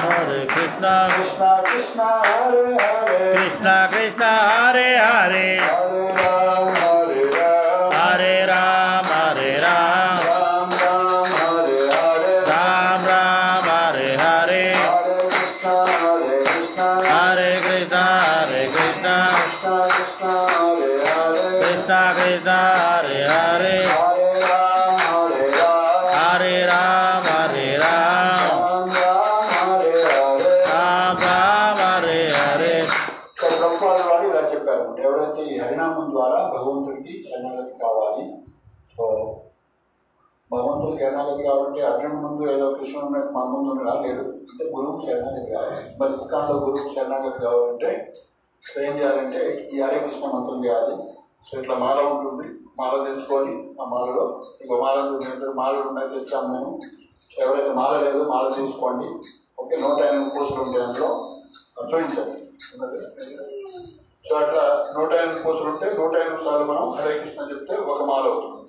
హరే కృష్ణ కృష్ణ కృష్ణ హరే హరే కృష్ణ కృష్ణ హరే హరే హరే రామ హరే రామ హరే రామ హరే రామ రామ రామ హరే హరే రామ రామ హరే హరే హరే కృష్ణ హరే కృష్ణ హరే కృష్ణ హరే కృష్ణ కృష్ణ కృష్ణ హరే హరే కృష్ణ కృష్ణ హరే హరే హరే రామ హరే రామ హరే రామ హరే రామ రామ రామ హరే హరే రామ రామ హరే హరే. ఇక్కడ ప్రభుపాదుల వారు ఇలా చెప్పారు. ఎవరైతే ఈ హరినామం ద్వారా భగవంతుడికి శరణాగతి కావాలి, సో భగవంతుడికి శరణాగతి కావాలంటే అర్జునుడి ముందు ఏదో కృష్ణుడు మన ముందు రాలేదు, అంటే గురువుకి శరణాగతి కావాలి. మరి ఇస్కాన్లో గురువుకి శరణాగతి కావాలంటే ఏం చేయాలంటే ఈ హరే కృష్ణ మంత్రం చేయాలి. సో ఇట్లా మాల ఉంటుంది, మాల తీసుకొని ఆ మాలలో ఇంకో మాలలు ఉన్నాయి తెచ్చాము మేము. ఎవరైతే మాల లేదో మాల తీసుకోండి. ఓకే, 108 పూసలు ఉంటాయి అందులో, చూపించండి. సో అట్లా 108 పూసలు ఉంటే 108 సార్లు మనం హరే కృష్ణ చెప్తే ఒక మాల అవుతుంది.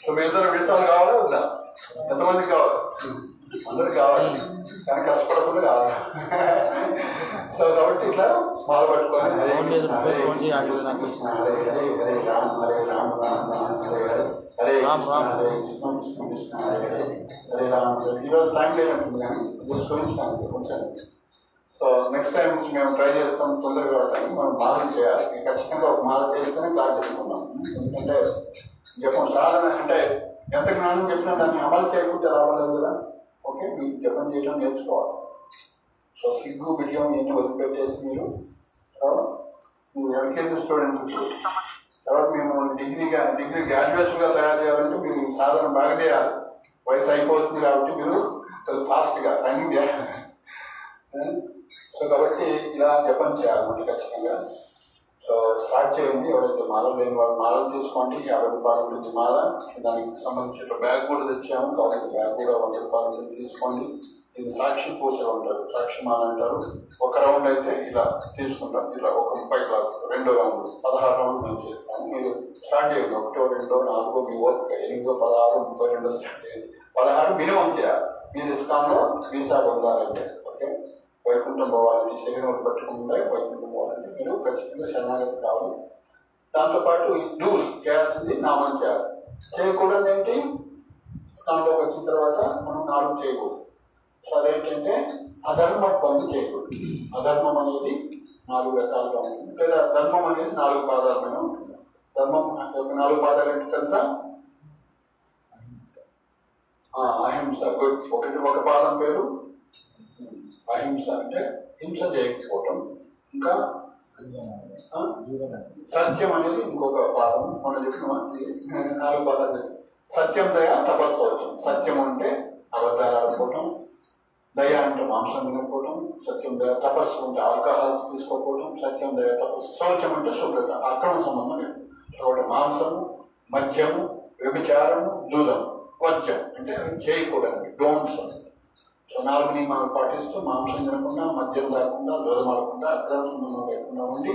సో మీ ఇద్దరు విషయాలు కావాలా వద్దా? ఎంతమందికి కావాలి? అందరికి కావాలి, కానీ కష్టపడకుండా కావాలి. సో కాబట్టి ఇట్లా మాల పట్టుకొని హరే కృష్ణ హరే కృష్ణ కృష్ణ హరే హరే హరే రామ హరే రామ రామ రామ హరే హరే హరే కృష్ణ హరే కృష్ణ కృష్ణ కృష్ణ హరే హరే హరే రామ. ఈరోజు టైం లేనట్టుంది కానీ జస్ట్ చూపించడానికి కొంచెం. సో నెక్స్ట్ టైం మేము ట్రై చేస్తాం తొందరగా రావడానికి. మనం మాల చేయాలి, ఖచ్చితంగా ఒక మాల చేస్తేనే క్లాస్ చెప్పుకున్నాం. ఎందుకంటే జపం సాధన అంటే ఎంత జ్ఞానం చెప్పినా దాన్ని అమలు చేయకుండా రావడం కదా. ఓకే, మీకు జపం చేయడం నేర్చుకోవాలి. సో సిగ్గు బిడియం ఇవన్నీ వదిలిపెట్టేసి మీరు ఎల్కేజీ స్టూడెంట్ తర్వాత మేము డిగ్రీ గ్రాడ్యుయేషన్గా తయారు చేయాలంటే మీరు సాధన బాగా చేయాలి. వయసు అయిపోతుంది కాబట్టి మీరు ఫాస్ట్గా రన్నింగ్ చేయాలి. సో కాబట్టి ఇలా జపం చేయాలన్నమాట ఖచ్చితంగా. సో స్టార్ట్ చేయండి. ఎవరైతే మాలలు లేని వాళ్ళు మాలలు తీసుకోండి. 50 రూపాయల గురించి మాల, దానికి సంబంధించిన బ్యాగ్ కూడా తెచ్చాము కాబట్టి బ్యాగ్ కూడా 100 రూపాయల గురించి తీసుకోండి. ఇది సాక్షి పూసలు అంటారు, సాక్షి మాల అంటారు. ఒక రౌండ్ అయితే ఇలా తీసుకుంటాం, ఇలా ఒక 30 క్లాస్, 2వ రౌండ్ 16 రౌండ్ మేము చేస్తాము. మీరు స్టార్ట్ చేయండి. 1, 2, 4 మీ ఓపిక, 8, 16, 32 స్టార్ట్ చేయండి. 16 మినిమం చేయాలి. మీరు ఇస్కాన్లో వీసా పొందాలంటే. ఓకే, వైకుంఠం పోవాలంటే, శరీరం పట్టుకుంటే వైకుంఠం పోవాలంటే మీరు ఖచ్చితంగా శరణాగతి కావాలి. దాంతోపాటు ఈ డూస్ చేయాల్సింది నామం చేయాలి. చేయకూడదు ఏంటి? ఇస్కాన్లోకి వచ్చిన తర్వాత మనం 4 చేయకూడదు. సో అదేంటంటే అధర్మ పనులు చేయకూడదు. అధర్మం అనేది 4 రకాలుగా ఉంటుంది, లేదా ధర్మం అనేది 4 పాదాల పైన ఉంటుంది. ధర్మం యొక్క 4 పాదాలు ఏంటి తెలుసా? అహింస. గుడ్. ఒక పాదం పేరు అహింస, అంటే హింస చేయకపోవటం. ఇంకా సత్యం అనేది ఇంకొక పాదం. మనం చెప్పిన 4 పాదాలు. సత్యం, దయ, తపస్సు. సత్యం అంటే అబద్ధాలు ఆడుకోవటం, దయ అంటే మాంసం తినకపోవటం, సత్యం దయ. తపస్సు అంటే ఆల్కహాల్స్ తీసుకోకపోవటం, సత్యం దయ తపస్సు. శౌచం అంటే శుభ్రత, అక్రమ సంబంధం లేదు. కాబట్టి మాంసము, మద్యము, వ్యభిచారము, జూదము, వర్జ్యం అంటే అవి చేయకూడదు, డోంట్స్. సో 4 నియమాలు పాటిస్తూ మాంసం తినకుండా, మద్యం తాగకుండా, జూదం ఆడకుండా, అక్రమ సంబంధం లేకుండా ఉండి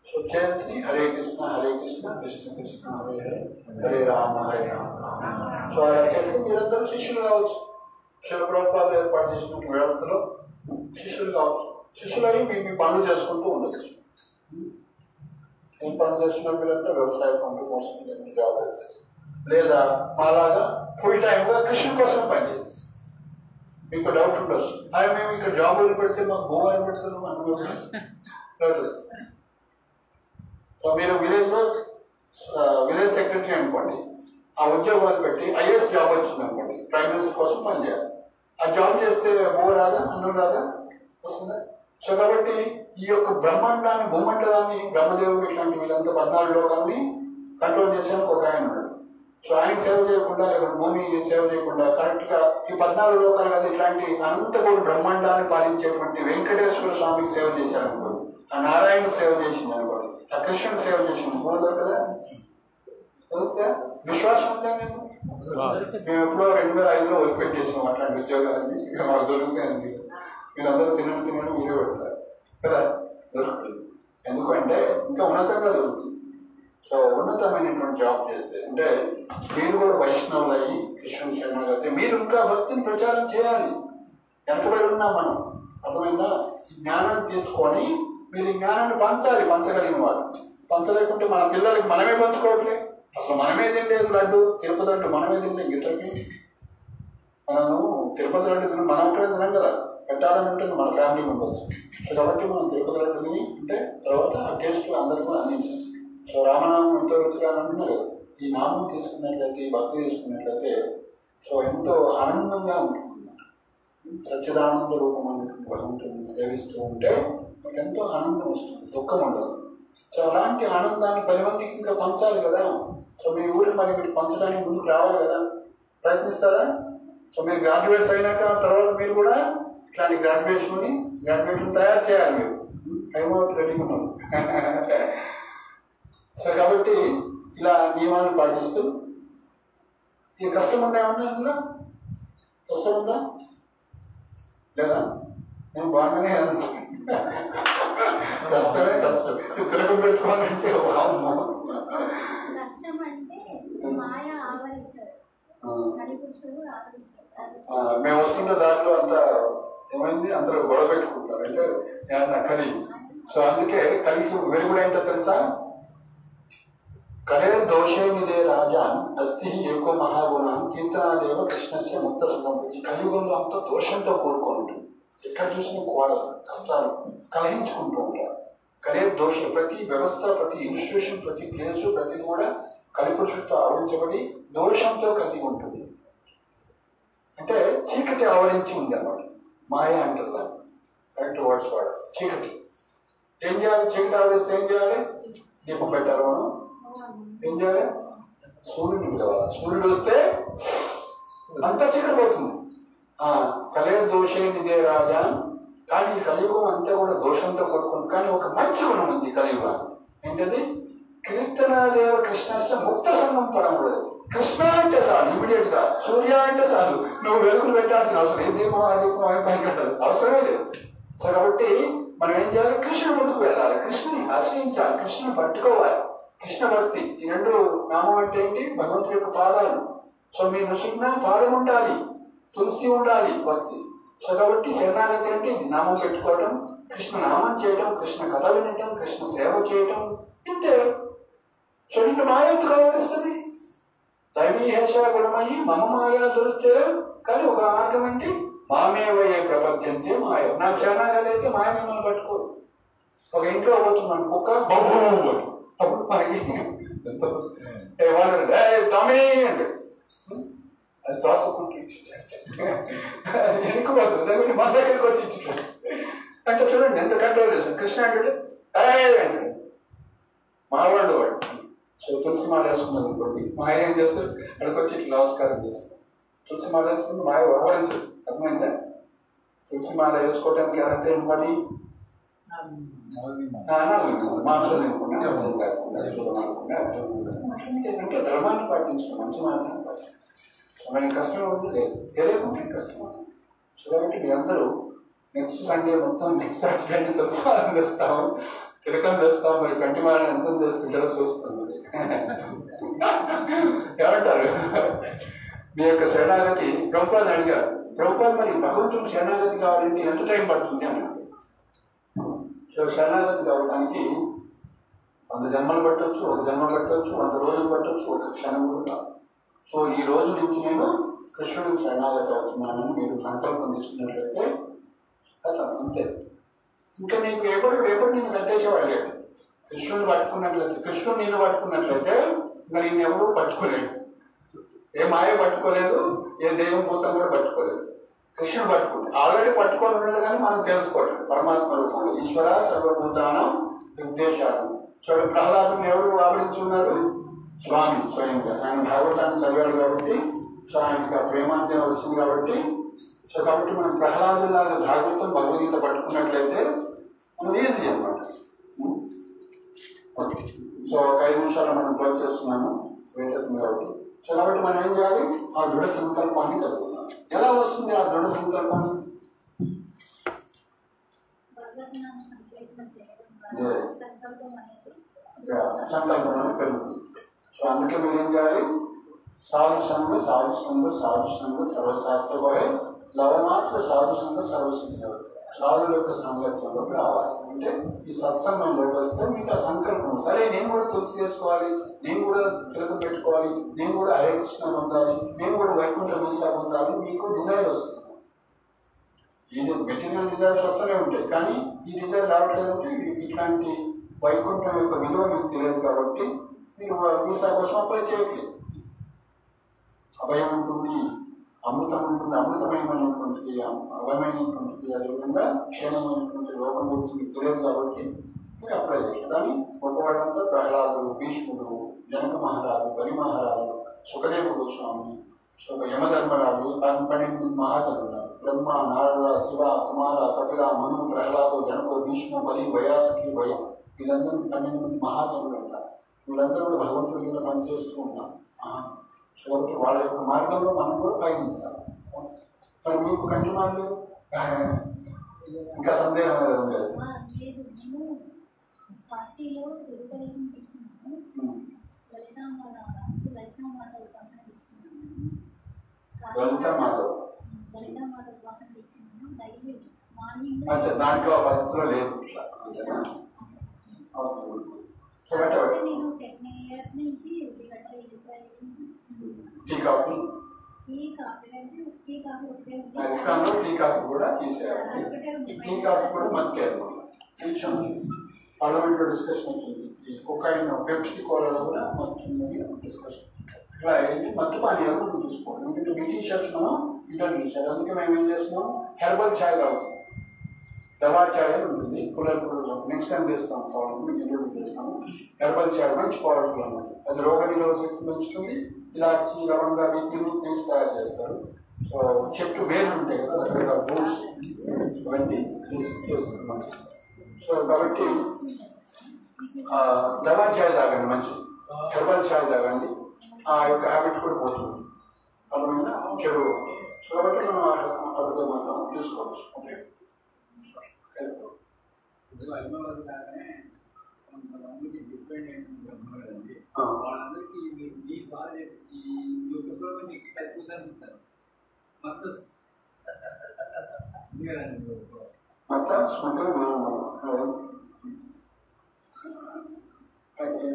సో చేసి హరే కృష్ణ కృష్ణ కృష్ణ హరే హరే హరే రామ హరే రామ. సో అలా చేస్తే మీరందరూ శిష్యులు కావచ్చు. శిల ప్రభుపాదులు ఏర్పాటు చేసినటువంటి వ్యవస్థలో శిష్యులు కావచ్చు. శిష్యులు అయ్యి మీ పనులు చేసుకుంటూ ఉండొచ్చు. ఏం పనులు చేస్తున్నారు మీరంతా? వ్యవసాయ పనులు, మోసం, జాబ్ చేసి, లేదా మాలాగా ఫుల్ టైమ్గా కృష్ణుడి కోసం పనిచేసి. మీకు డౌట్ ఉండొచ్చు, మేము ఇక్కడ జాబ్ పెడితే మాకు గోవా పెడతారు డౌట్. సో మీరు విలేజ్ సెక్రటరీ అనుకోండి, ఆ ఉద్యోగాలు పెట్టి ఐఏఎస్ జాబ్ వచ్చింది అనుకోండి, ప్రైమ్ మినిస్టర్ కోసం పనిచేయాలి. ఆ జాబ్ చేస్తే గోవా రాదా, అన్నం రాదా, వస్తుందా? సో కాబట్టి ఈ యొక్క బ్రహ్మాండాన్ని, భూమండలాన్ని, బ్రహ్మదేవుడు ఇట్లాంటి వీళ్ళంతా 14 లోకాన్ని కంట్రోల్ చేసేందుకు ఒక ఆయన ఉన్నాడు. సో ఆయన సేవ చేయకుండా లేకపోతే భూమి సేవ చేయకుండా కరెక్ట్ గా ఈ 14 లోకాలు కదా ఇట్లాంటి అనంతకోటి బ్రహ్మాండాన్ని పాలించేటువంటి వెంకటేశ్వర స్వామికి సేవ చేశారు అనుకోండి, ఆ నారాయణకి సేవ చేసింది అనుకోండి, ఆ కృష్ణుడికి సేవ చేసింది కూడా కదా దొరుకుతా? విశ్వాసం ఉందా మేము? మేము ఎప్పుడో 2005లో వదిలిపెట్టేసాం అట్లాంటి ఉద్యోగాలన్నీ. ఇక మాకు దొరుకుతాయండి. మీరందరూ తినని మీరే పెడతారు కదా, దొరుకుతుంది. ఎందుకంటే ఇంకా ఉన్నతంగా దొరుకుతుంది. సో ఉన్నతమైనటువంటి జాబ్ చేస్తే అంటే మీరు కూడా వైష్ణవులు అయ్యి కృష్ణుని శరణాగతి మీరు ఇంకా భక్తిని ప్రచారం చేయాలి. వెనకబడి ఉన్నాం మనం, అర్థమైందా? ఈ జ్ఞానాన్ని తీసుకొని మీరు ఈ జ్ఞానాన్ని పంచాలి, పంచగలిగిన వారు. పంచలేకుంటే మన పిల్లలకి మనమే పంచుకోవట్లే. అసలు మనమే తినలేదు లడ్డు, తిరుపతి లడ్డు మనమే తినలేదు. ఇతరులకి మనము తిరుపతి లడ్డు తిని మనం ఒక్కడే తినాం కదా, పెట్టాలని ఉంటుంది మన ఫ్యామిలీ మెంబర్స్. కాబట్టి మనం తిరుపతి లడ్డు తిని అంటే తర్వాత ఆ టేస్ట్ అందరికీ కూడా అందించాలి. సో రామనామం ఎంతో రుచిగా అంటున్నారు. ఈ నామం తీసుకున్నట్లయితే, ఈ భక్తి తీసుకున్నట్లయితే సో ఎంతో ఆనందంగా ఉంటుంది. సచ్చిదానంద రూపం అనేటువంటి భగవంతుని సేవిస్తూ ఉంటే మనకు ఎంతో ఆనందం వస్తుంది, దుఃఖం ఉండదు. సో అలాంటి ఆనందాన్ని 10 మందికి ఇంకా పంచాలి కదా. సో మీ ఊరికి మరి మీరు పంచడానికి ముందుకు రావాలి కదా, ప్రయత్నిస్తారా? సో మీరు గ్రాడ్యుయేట్స్ అయినాక తర్వాత మీరు కూడా ఇట్లాంటి గ్రాడ్యుయేషన్ తయారు చేయాలి. మీరు టైం అవుతుంది, రెడీగా ఉన్నారు. సో కాబట్టి ఇలా నియమాలను పాటిస్తూ ఈ కష్టం ఉందా? ఏమన్నా ఇందులో కష్టం ఉందా లేదా? నేను బాగానే కష్టమే కష్టం తిరగ పెట్టుకోవాలంటే మేము వస్తున్న దాంట్లో అంతా ఏమైంది, అందరూ గొడవ పెట్టుకుంటారు. అంటే నేను కలి. సో అందుకే కలికి వెలుగుడు ఏంటో తెలుసా? కలే దోషేమిదే రాజాన్ అస్థి ఏకో మహాగుణం కీర్తనాదేవ కృష్ణస్య ముక్త సుఖం. ఈ కలియుగంలో అంత దోషంతో కూడుకొని ఉంటుంది. ఎక్కడ చూసిన కోడలు కష్టాలు కలహించుకుంటూ ఉంటారు. కలే దోష ప్రతి వ్యవస్థ, ప్రతి ఇన్స్టిట్యూషన్, ప్రతి ప్లేసు, ప్రతి కూడా కలిపురుషుడితో ఆవరించబడి దోషంతో కలిగి ఉంటుంది. అంటే చీకటి ఆవరించి ఉంది అన్నమాట. మాయ అంటారు దాన్ని. కరెక్ట్ వర్డ్స్ వాడు. చీకటి ఏం చేయాలి? చీకటి ఆవరిస్తే ఏం చేయాలి? దీపం పెట్టాలి. మనం ఏం చేయాలి? సూర్యుడు పిలవాలి. సూర్యుడు వస్తే అంతా చీకటి పోతుంది. కలే దోషే నిదే రాజా. కానీ ఈ కలియుగం అంతా కూడా దోషంతో కొట్టుకుంది. కానీ ఒక మంచి గుణం ఉంది కలియుగం. ఏంటది? కీర్తనాదేవ కృష్ణస్య ముక్త సంఘం పరముడు. కృష్ణ అంటే చాలు, ఇమీడియట్ గా. సూర్య అంటే చాలు, నువ్వు వెలుగులు పెట్టాల్సిన అవసరం ఏ దీపం ఆ దీపం పనికింటదు, అవసరమే లేదు. సో కాబట్టి మనం ఏం చేయాలి? కృష్ణుడు ముందుకు వెళ్ళాలి, కృష్ణుని ఆశ్రయించాలి, కృష్ణుని పట్టుకోవాలి. కృష్ణ భక్తి ఈ రెండు నామం అంటే ఏంటి? భగవంతుడి యొక్క పాదాలు. సో మీ నృసింహ పాదం ఉండాలి, తులసి ఉండాలి భక్తి. సో కాబట్టి శరణాగతి అంటే ఇది నామం పెట్టుకోవటం, కృష్ణ నామం చేయటం, కృష్ణ కథ వినటం, కృష్ణ సేవ చేయటం, ఇంతే. సో నిన్ను మాయ ఎందుకు ఆవరిస్తుంది? దైవీ హేష గుణమయ్యి మమ మాయ దొరికితే. కానీ ఒక మార్గం ఏంటి? మామేవయే ప్రపద్యంతే మాయ. నాకు శరణాగతి అయితే మాయ మిమ్మల్ని పట్టుకోదు. ఒక ఇంట్లో పోతున్నాను కుక్క బొమ్మ, అప్పుడు మనకి తమే అంటే అది తోకకుంటే ఎన్నుకుపోతుంది. దాన్ని మన దగ్గరికి వచ్చి ఇచ్చుంటాడు. అంటే చూడండి ఎంత కంట్రోల్ చేస్తాడు. కృష్ణ అంటాడు అంటాడు, మావాడు వాడు. సో తులసి మాల వేసుకున్నాను అనుకోండి, మా ఆయన ఏం చేస్తారు? అక్కడికి వచ్చి ఇట్లా నమస్కారం చేస్తారు. తులసి మాల వేసుకుంటే మా ఆయన వ్యవహరించదు. అర్థమైందా? తులసి మాల వేసుకోవడానికి అర్హత ఏం పని? మాంసం తినకుండా అంటే ధర్మాన్ని పాటించుకుని మంచి మార్గాన్ని పాటించుకోండి. మనకి కష్టం అవుతుంది లేదు, తెలియకుండా కష్టం అవుతుంది. సో కాబట్టి మీరందరూ నెక్స్ట్ సండే మొత్తం నెక్స్ట్ సాటర్డే తులసి మాలను తెస్తాము, తిలకం తెస్తాం, మరి కంటి మాలని ఎంత చేసుకుంటారో చూస్తాం. మరి ఏమంటారు? మీ యొక్క శరణాగతి ప్రభుపాదని అడిగారు. ప్రభుపాద మరి భగవంతుడు శరణాగతి కావాలంటే ఎంత టైం పడుతుంది అన్నాడు. సో శరణాగతి కావడానికి 100 జన్మలు పట్టవచ్చు, 1 జన్మ పట్టవచ్చు, 100 రోజులు పట్టవచ్చు, 1 క్షణం కూడా. సో ఈ రోజు నుంచి నేను కృష్ణుడికి శరణాగతి అవుతున్నానని మీరు సంకల్పం తీసుకున్నట్లయితే కథ అంతే. ఇంకా నీకు ఎప్పుడు నేను కట్టేసేవాడు లేదు. కృష్ణుని పట్టుకున్నట్లయితే, కృష్ణుడు నిన్ను పట్టుకున్నట్లయితే ఇంకా నేను ఎవరు పట్టుకోలేడు. ఏ మాయ పట్టుకోలేదు, ఏ దైవం భూతం కూడా పట్టుకోలేదు. కృష్ణుడు పట్టుకుంటే ఆల్రెడీ పట్టుకొని ఉండదు, కానీ మనం తెలుసుకోవట్లేదు. పరమాత్మ రూపంలో ఈశ్వర సర్వభూతానం ఉద్దేశాలు. చూడండి, ప్రహ్లాదుని ఎవరు ఆవరించున్నారు? స్వామి స్వయంగా ఆయన భాగవతాన్ని చదివాడు కాబట్టి సో ఆయనకి ఆ ప్రేమాంజన వచ్చింది కాబట్టి సో కాబట్టి మనం ప్రహ్లాదులాగా భాగవతం భగవద్గీత పట్టుకున్నట్లయితే మనం ఈజీ అనమాట. ఓకే, సో ఒక 5 నిమిషాలు మనం క్లోజ్ చేస్తున్నాము వెయిట్ అవుతుంది కాబట్టి. సో కాబట్టి మనం ఏం చేయాలి? ఆ దృఢ సంకల్పాన్ని కలుగుతున్నాం. ఎలా వస్తుంది ఆ దృఢ సంకల్పం? సంకల్పం అనేది పెరుగుతుంది. సో అందుకే మీరు ఏం చేయాలి? సాధు సంఘ సర్వశాస్త్ర పోయే లవమాత్ర సాధు సంఘ సర్వసిద్ధి. సాధుల యొక్క సంగత్యంలోకి రావాలి అంటే ఈ సత్సంగంలోకి వస్తే మీకు ఆ సంకల్పం సరే నేను కూడా తులసి చేసుకోవాలి, నేను కూడా తిలకం పెట్టుకోవాలి, నేను కూడా హరే కృష్ణ పొందాలి, నేను కూడా వైకుంఠ వీసా పొందాలి, మీకు డిజైర్ వస్తుంది. ఈ మెటీరియల్ డిజైర్స్ వస్తూనే ఉంటాయి, కానీ ఈ డిజైర్ రావట్లేదంటే ఇట్లాంటి వైకుంఠం యొక్క విలువ మీకు తెలియదు కాబట్టి మీరు వీసా కోసం అప్లై చేయట్లేదు. అభయం ఉంటుంది, అమృతం ఉంటుంది, అమృతమయమైనటువంటిది, అభయమైనటువంటిది, అదేవిధంగా క్షేమమైనటువంటి లోకం గురించి మీకు తెలియదు కాబట్టి మీరు అప్లై చేయాలి. కానీ గొప్పవాడంతా ప్రహ్లాదుడు, భీష్ముడు, జనక మహారాజు, బలి మహారాజు, సుఖదేవ గోస్వామి, యమధర్మరాజు, 12 మహాజనులు ఉన్నారు. బ్రహ్మ, నారద, శివ, కుమార, కపిల, మను, ప్రహ్లాదు, జనకు, భీష్మ, బలి, వయాసుకి, భయం, వీళ్ళందరూ 12 మహాజనులు ఉంటారు. వీళ్ళందరూ కూడా భగవంతుడి మీద పనిచేస్తూ ఉన్నారు. కాబట్టి వాళ్ళ యొక్క మార్గంలో మనం కూడా పయనించాలి. మరి మీకు కంటి మార్లు ఇంకా సందేహం అనేది ఉండేది. అంటే దాంట్లో పరిస్థితిలో లేదు. టీ కాఫీ కూడా తీసేయాలి. టీ కాఫీ కూడా మత్తే కొంచెం పార్లమెంట్లో డిస్కషన్ వచ్చింది. ఈ కొకైన్, పెప్సీ కోలాలో కూడా మత్తు డిస్కషన్. ఇట్లా ఏంటి మత్తు పానీయాలు మనం తీసుకోవాలి. ఎందుకంటే బ్రిటిషర్స్ మనం ఇంట్రడ్యూస్ చేయాలి. అందుకే మేము ఏం చేస్తున్నాం, హెర్బల్ ఛాయ్ తాగుతాం. దవా ఛాయ్ అని ఉంటుంది. నెక్స్ట్ టైం చేస్తాం, మీకు ఇంట్రడ్యూస్ చేస్తాము. హెర్బల్ ఛాయ్ మంచి పవర్ఫుల్ అన్నమాట. అది రోగ నిరోధక శక్తి పెంచుతుంది. ఇలాచి, లవంగా, వీటిని పేస్ట్ తయారు చేస్తారు. సో చెట్టు వేలు ఉంటాయి కదా, రకరకాల బూట్స్ ఇవన్నీ చేస్తున్నాం. సో కాబట్టి దవా ఛాయ్ తాగండి, మంచి హెర్బల్ ఛాయ్ తాగండి. ఆ యొక్క హ్యాబిట్ కూడా పోతుంది. అందువల్ల చెడు. సో కాబట్టి మనం అడుగు మాత్రం తీసుకోవచ్చు. ఓకే, కొంతమందికి డిపెండ్ కదండి, వాళ్ళందరికీ మీ బాధ ఈ పుస్తకం సరిపోతారు. మొత్తం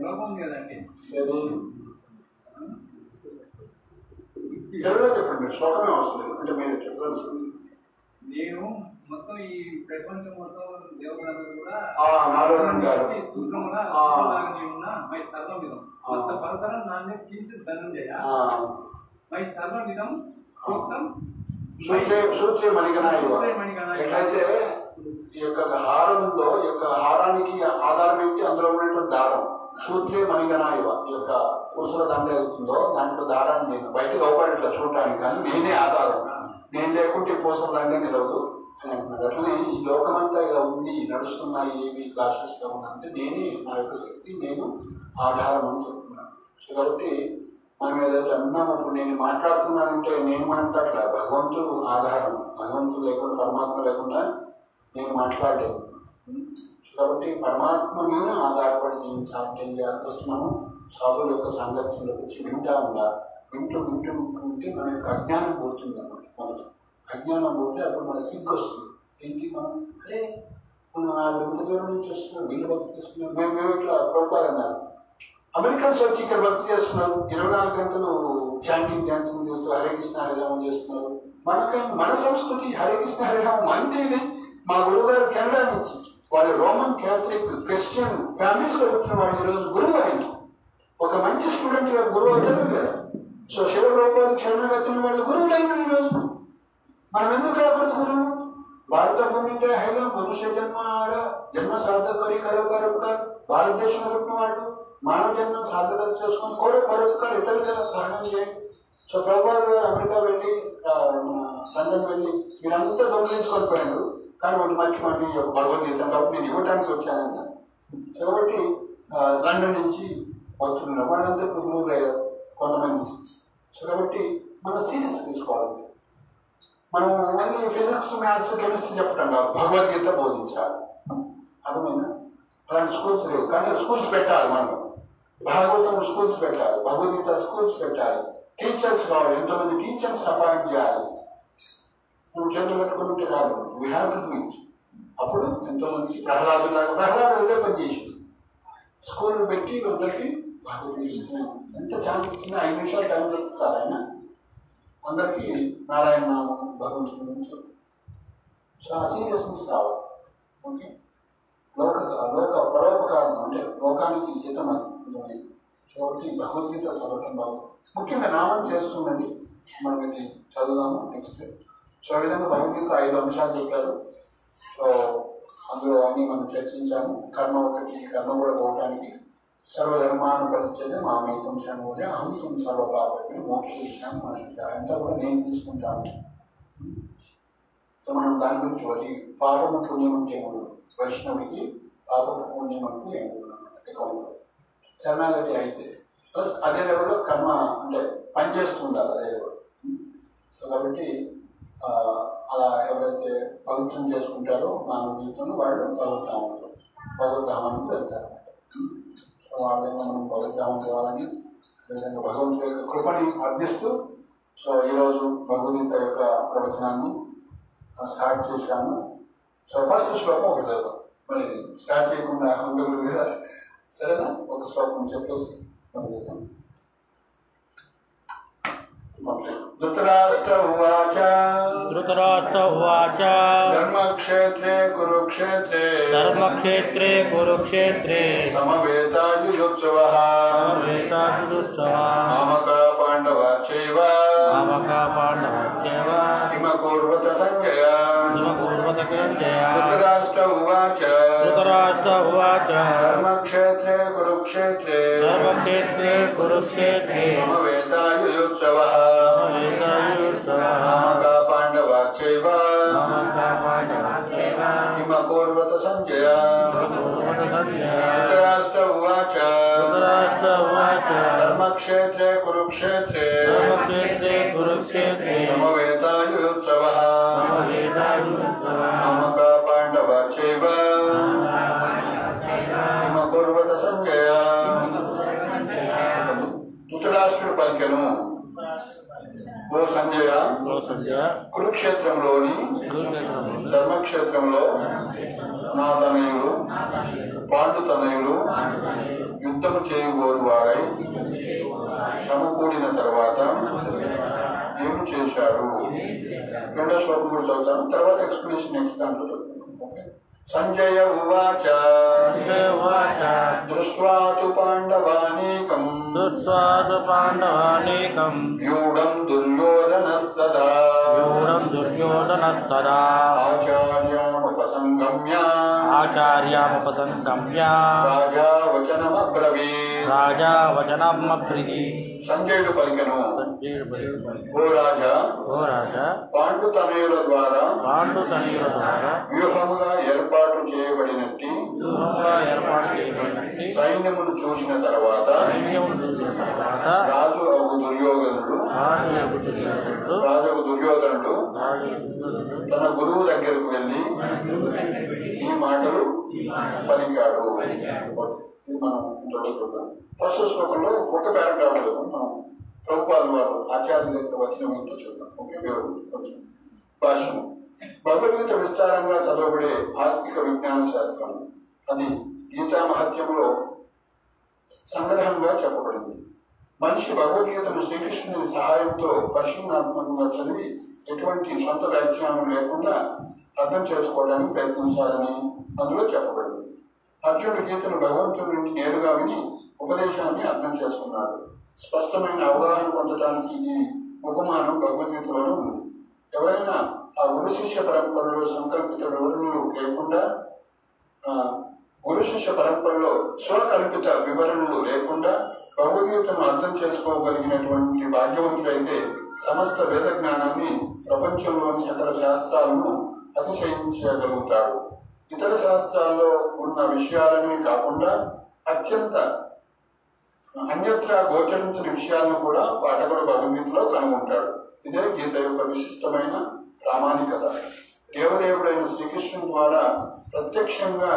శ్లోకం కదండి. చెప్పండి, శ్లోకమే అవసరం అంటే మీరు చెప్పాల్సింది. నేను మొత్తం ఈ ప్రపంచం మొత్తం దేవతలందరూ కూడా సూత్రముగా మై సర్వమిదం కొత్త పరతరం నాన్నే కించిత్ ధనంజయ మై సర్వమిదం సూత్రం ఎట్లయితే ఈ యొక్క హారం ఉందో, ఈ యొక్క హారానికి ఆధారం ఏంటి? అందులో ఉన్నటువంటి దారం. సూత్రే మణిగణాయువ, ఈ యొక్క పూసల దండ అవుతుందో దాంట్లో దారాన్ని నేను బయటకు అవపడట్లా చూడటానికి, కానీ నేనే ఆధారం. నేను లేకుంటే పూసల దండే నిలవదు అని అంటున్నారు. అట్లనే ఈ లోకమంతా ఇలా ఉంది, నడుస్తున్నాయి, ఏవి క్లాసెస్ గా ఉందంటే నేనే, నా యొక్క శక్తి నేను ఆధారం అని చెప్తున్నాను. కాబట్టి మనం ఏదైతే అన్నాం, అప్పుడు నేను మాట్లాడుతున్నానంటే నేను మాట్లాడలే, భగవంతుడు ఆధారం. భగవంతుడు లేకుండా, పరమాత్మ లేకుండా నేను మాట్లాడలేను. కాబట్టి పరమాత్మ మీద ఆధారపడి జీవించాలంటే ఏం చేయాలి? ఫస్ట్ మనం సాధువుల యొక్క సాంగత్యంలోకి వచ్చి వింటా ఉండాలి. వింటూ ఉంటే మన యొక్క అజ్ఞానం పోతుంది అన్నమాట. మనకి అజ్ఞానం పోతే అప్పుడు మన సిగ్గు వస్తుంది. ఏంటి మనం అరే మనం ఆ ఇంత దూరం నుంచి వస్తున్నాం, వీళ్ళు భక్తి చేస్తున్నాం, మేము ఇట్లా ప్రోత్సాహన్నారు. అమెరికన్స్ వచ్చి ఇక్కడ భక్తి చేస్తున్నారు, 24 గంటలు చాంటింగ్ డాన్సింగ్ చేస్తూ హరే కృష్ణ హరిరామం చేస్తున్నారు. మన సంస్కృతి హరే కృష్ణ హరిరామం మంది. మా గురువు గారు కెనడా నుంచి, వాళ్ళు రోమన్ క్యాథలిక్ క్రిస్టియన్ ఫ్యామిలీస్ లో పుట్టిన వాళ్ళు ఈరోజు గురువు అయిన ఒక మంచి స్టూడెంట్ గురువు అవుతారు కదా. సో శివప్రభుపాద శరణగతులు వాళ్ళు గురువులు అయిన ఈరోజు మనం ఎందుకు రాకూడదు? గురువు భారత భూమి అంటే హైలో మనుష్య జన్మ సార్థక భారతదేశంలో పుట్టిన వాళ్ళు మానవ జన్మను సార్థకత చేసుకుని కూడా మరొకరు ఇతరులుగా సహనం చేయండి. సో ప్రభుపాద గారు అమెరికా వెళ్ళి లండన్ వెళ్ళి మీరంతా దొంగిలించుకొని పోయినారు, కానీ వాళ్ళు మర్చిపోండి ఈ యొక్క భగవద్గీత కాబట్టి నేను ఇవ్వడానికి వచ్చానన్నా. సో కాబట్టి లండన్ నుంచి వస్తున్నారు వాళ్ళంతా ప్రూవ్ అయ్యారు కొంతమంది. సో కాబట్టి మనం సీరియస్ తీసుకోవాలి. మనం ఓన్లీ ఫిజిక్స్ మ్యాథ్స్ కెమిస్ట్రీ చెప్పటం కాదు, భగవద్గీత బోధించాలి. అర్థమైనా? అలాంటి స్కూల్స్ లేవు, కానీ స్కూల్స్ పెట్టాలి. మనం భాగవతం స్కూల్స్ పెట్టాలి, భగవద్గీత స్కూల్స్ పెట్టాలి. టీచర్స్ కావాలి, ఎంతోమంది టీచర్స్ అపాయింట్ చేయాలి. నువ్వు చేతులు పెట్టుకుంటే కాదు, we have to do it. అప్పుడు ఎంతోమందికి ప్రహ్లాదు ఇదే పని చేసింది. స్కూల్ పెట్టి అందరికీ భగవద్గీత ఎంత ఛాన్స్ ఇచ్చినా 5 నిమిషాలు టైం దొరుకుతారు ఆయన అందరికీ నారాయణ నామం భగవంతుడి గురించి. సో ఆ సీరియస్నెస్ కావాలి. ఓకే, పరోపకారం అంటే లోకానికి హితమని. కాబట్టి భగవద్గీత చదవటం బాగు. ముఖ్యంగా నామం చేస్తున్నది మనం ఇది చదువుదాము నెక్స్ట్. సో ఆ విధంగా భగవద్గీత 5 అంశాలు చెప్పారు. సో అందులో అన్ని మనం చర్చించాము. కర్మ ఒకటి, కర్మ కూడా పోవటానికి సర్వధర్మాను పరిచయం మామేకం శనువులే అహంసం సర్వపాపని మోక్షిష్యాన్ని మనకి అంతా కూడా నేను తీసుకుంటాను. సో మనం దాని గురించి వరి పాపము పుణ్యం అంటే వైష్ణవుడికి పాపము పుణ్యం అంటే ఏమన్నమాట శరణాగతి అయితే ప్లస్ అదే లెవెల్లో కర్మ అంటే పనిచేస్తుండాలి అదే లెవెల్. సో కాబట్టి అలా ఎవరైతే పవిత్రం చేసుకుంటారో మానవ జీవితంలో వాళ్ళు భగవద్ధామానికి వెళ్తారు. వాళ్ళేమో మనం భగవద్ధామం కావాలని అదేవిధంగా భగవంతుడి యొక్క కృపని అర్థిస్తూ సో ఈరోజు భగవద్గీత యొక్క ప్రవచనాన్ని స్టార్ట్ చేశాము. సో ఫస్ట్ శ్లోకం ఒకటి చదువు, మరి స్టార్ట్ చేయకుండా ఉండదు కదా, సరేనా? ఒక శ్లోకం చెప్పేసి ధృతరాష్ట్ర ఉవాచ ధర్మక్షేత్రే కురుక్షేత్రే సమవేతాయుజోత్సవః మామక పాండవాశ్చైవ కిమకుర్వత సంజయ. ధృతరాష్ట్ర ఉవాచ ధర్మక్షేత్రే కురుక్షేత్రే సమవేతాయుజోత్సవః మామక పాండవాశ్చైవ కిమకుర్వత సంజయ. ధృతరాష్ట్ర ఉవాచ ధర్మక్షేత్రే కురుక్షేత్రే సమవేతాయుజోత్సవః మామక పాండవాశ్చైవ కిమకుర్వత సంజయ. ధృతరాష్ట్రుడు పలికెను, ఓ సంజయ, కురుక్షేత్రంలోని ధర్మక్షేత్రంలో నా తనయులు పాండుతనయులు యుద్ధము చేయబోరు వారై సమకూడిన తర్వాత ఏమి చేశారు? రెండో శ్లోకం కూడా చదువుతాను, తర్వాత ఎక్స్ప్లెనేషన్ నెక్స్ట్ దాంట్లో చదువుతాను. సంజయ ఉవాచ దృష్ట్వా తు పాండవానీకం వ్యూఢం దుర్యోధనస్తదా ఆచార్యాముపసంగమ్య రాజా వచనమబ్రవీత్. సంజయుడు పలికెను, ఓ రాజా, పాండుతనయుల ద్వారా వ్యూహముగా ఏర్పాటు చేయబడినట్టి సైన్యమును చూసిన తర్వాత రాజు దుర్యోధనుడు తన గురువు దగ్గరకు వెళ్ళి ఈ మాటలు పలికాడు. మనం ఫస్ట్ శ్లోకంలో ఒక పారాగ్రాఫ్ మనం ప్రభుపాద వారు ఆచార్యుల యొక్క వచనం ఏంటో చూద్దాం. ఓకే, భాష్యం. భగవద్గీత విస్తారంగా చదవబడే ఆస్తిక విజ్ఞాన శాస్త్రం. అది గీతా మహత్యంలో సంగ్రహంగా చెప్పబడింది. మనిషి భగవద్గీతను శ్రీకృష్ణుని సహాయంతో పరిశీలనాత్మకంగా చదివి ఎటువంటి సొంత వ్యాఖ్యానం లేకుండా అర్థం చేసుకోవడానికి ప్రయత్నించాలని అందులో చెప్పబడింది. అర్జునుడు గీతను భగవంతుడి నుండి నేరుగా విని ఉపదేశాన్ని అర్థం చేసుకున్నాడు. స్పష్టమైన అవగాహన పొందడానికి ఈ ఉపమానం భగవద్గీతలోనే ఉంది. ఎవరైనా ఆ గురు శిష్య పరంపరలో సంకల్పిత వివరణలు లేకుండా గురు శిష్య పరంపరలో స్వకల్పిత వివరణలు లేకుండా భగవద్గీతను అర్థం చేసుకోగలిగినటువంటి భాగ్యవంతుడైతే సమస్త వేద జ్ఞానాన్ని ప్రపంచంలోని సకల శాస్త్రాలను అతిశయించగలుగుతాడు. ఇతర శాస్త్రాల్లో ఉన్న విషయాలనే కాకుండా అత్యంత అన్యత్ర గోచరించిన విషయాలను కూడా పాఠకుడు భగవద్గీతలో కనుగొంటాడు. ఇదే గీత యొక్క విశిష్టమైన ప్రామాణికత. దేవదేవుడైన శ్రీకృష్ణుని ద్వారా ప్రత్యక్షంగా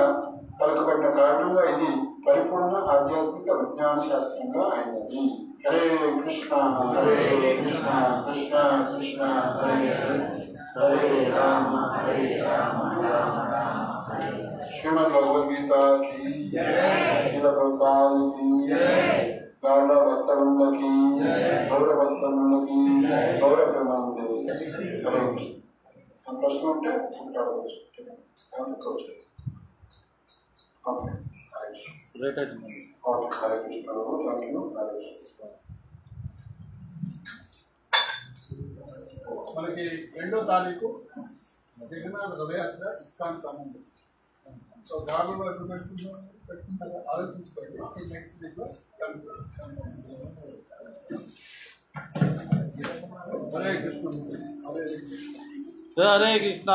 పలుకబడిన కారణంగా ఇది పరిపూర్ణ ఆధ్యాత్మిక విజ్ఞాన శాస్త్రంగా అయినది. హరే కృష్ణ హరే కృష్ణ కృష్ణ కృష్ణ హరే హరే హరే రామ హరే రామ రామ రామ హరే. శ్రీమద్ భగవద్గీత కీ శ్రీల ప్రభుపాద కీ గౌర భక్తవృందకి గౌర భక్తవృందకి గౌర బ్రహ్మాండే. హరే కృష్ణ. ప్రశ్న ఉంటే మాట్లాడవచ్చు. మనకి 2వ తారీఖు జగన్నాథ రథయాత్ర ఇస్కాన్ సంబంధం. సో గార్లో ఎప్పుడు పెట్టుకుంటారో ఆలోచించుకోండి. నెక్స్ట్ వీక్ లో హరే కృష్ణ హరే హరే కృష్ణ.